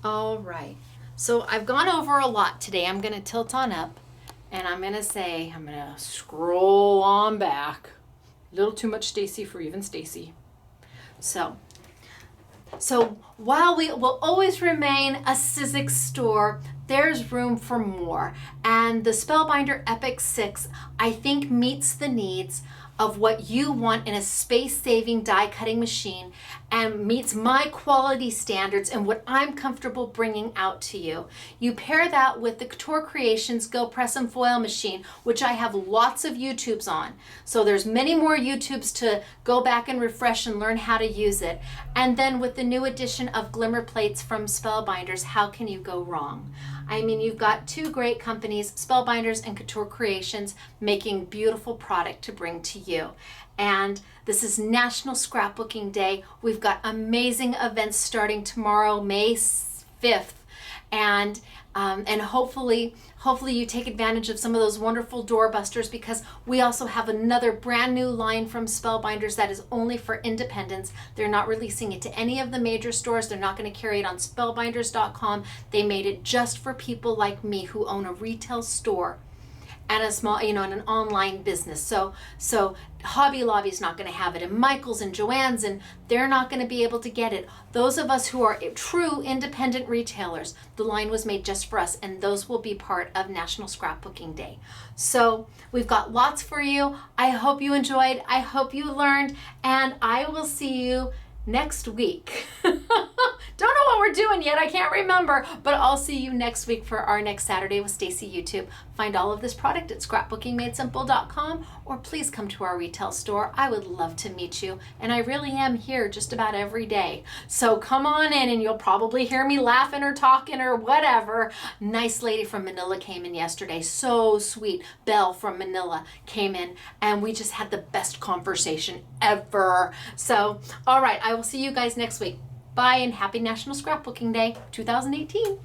All right. So I've gone over a lot today. I'm going to tilt on up, and I'm going to scroll on back. A little too much Stacey for even Stacey. So while we will always remain a Sizzix store, there's room for more. And the Spellbinder Epic 6, I think, meets the needs of what you want in a space-saving die-cutting machine and meets my quality standards and what I'm comfortable bringing out to you. You pair that with the Couture Creations Go Press and Foil machine, which I have lots of YouTubes on. So there's many more YouTubes to go back and refresh and learn how to use it. And then with the new addition of Glimmer plates from Spellbinders, how can you go wrong? I mean, you've got two great companies, Spellbinders and Couture Creations, making beautiful product to bring to you. And this is National Scrapbooking Day. We've got amazing events starting tomorrow, May 5th. And hopefully you take advantage of some of those wonderful doorbusters, because we also have another brand new line from Spellbinders that is only for independents. They're not releasing it to any of the major stores. They're not going to carry it on spellbinders.com. They made it just for people like me who own a retail store and a small, and an online business. So Hobby Lobby's not going to have it, and Michael's and Joann's, and they're not going to be able to get it. Those of us who are true independent retailers, the line was made just for us, and those will be part of National Scrapbooking Day. So we've got lots for you. I hope you enjoyed. I hope you learned, and I will see you next week. Don't know what we're doing yet, I can't remember, but I'll see you next week for our next Saturday with Stacey You Tube. Find all of this product at scrapbookingmadesimple.com, or please come to our retail store. I would love to meet you, and I really am here just about every day. So come on in, and you'll probably hear me laughing or talking or whatever. Nice lady from Manila came in yesterday, so sweet. Belle from Manila came in, and we just had the best conversation ever. So, all right, I will see you guys next week. Bye, and happy National Scrapbooking Day 2018.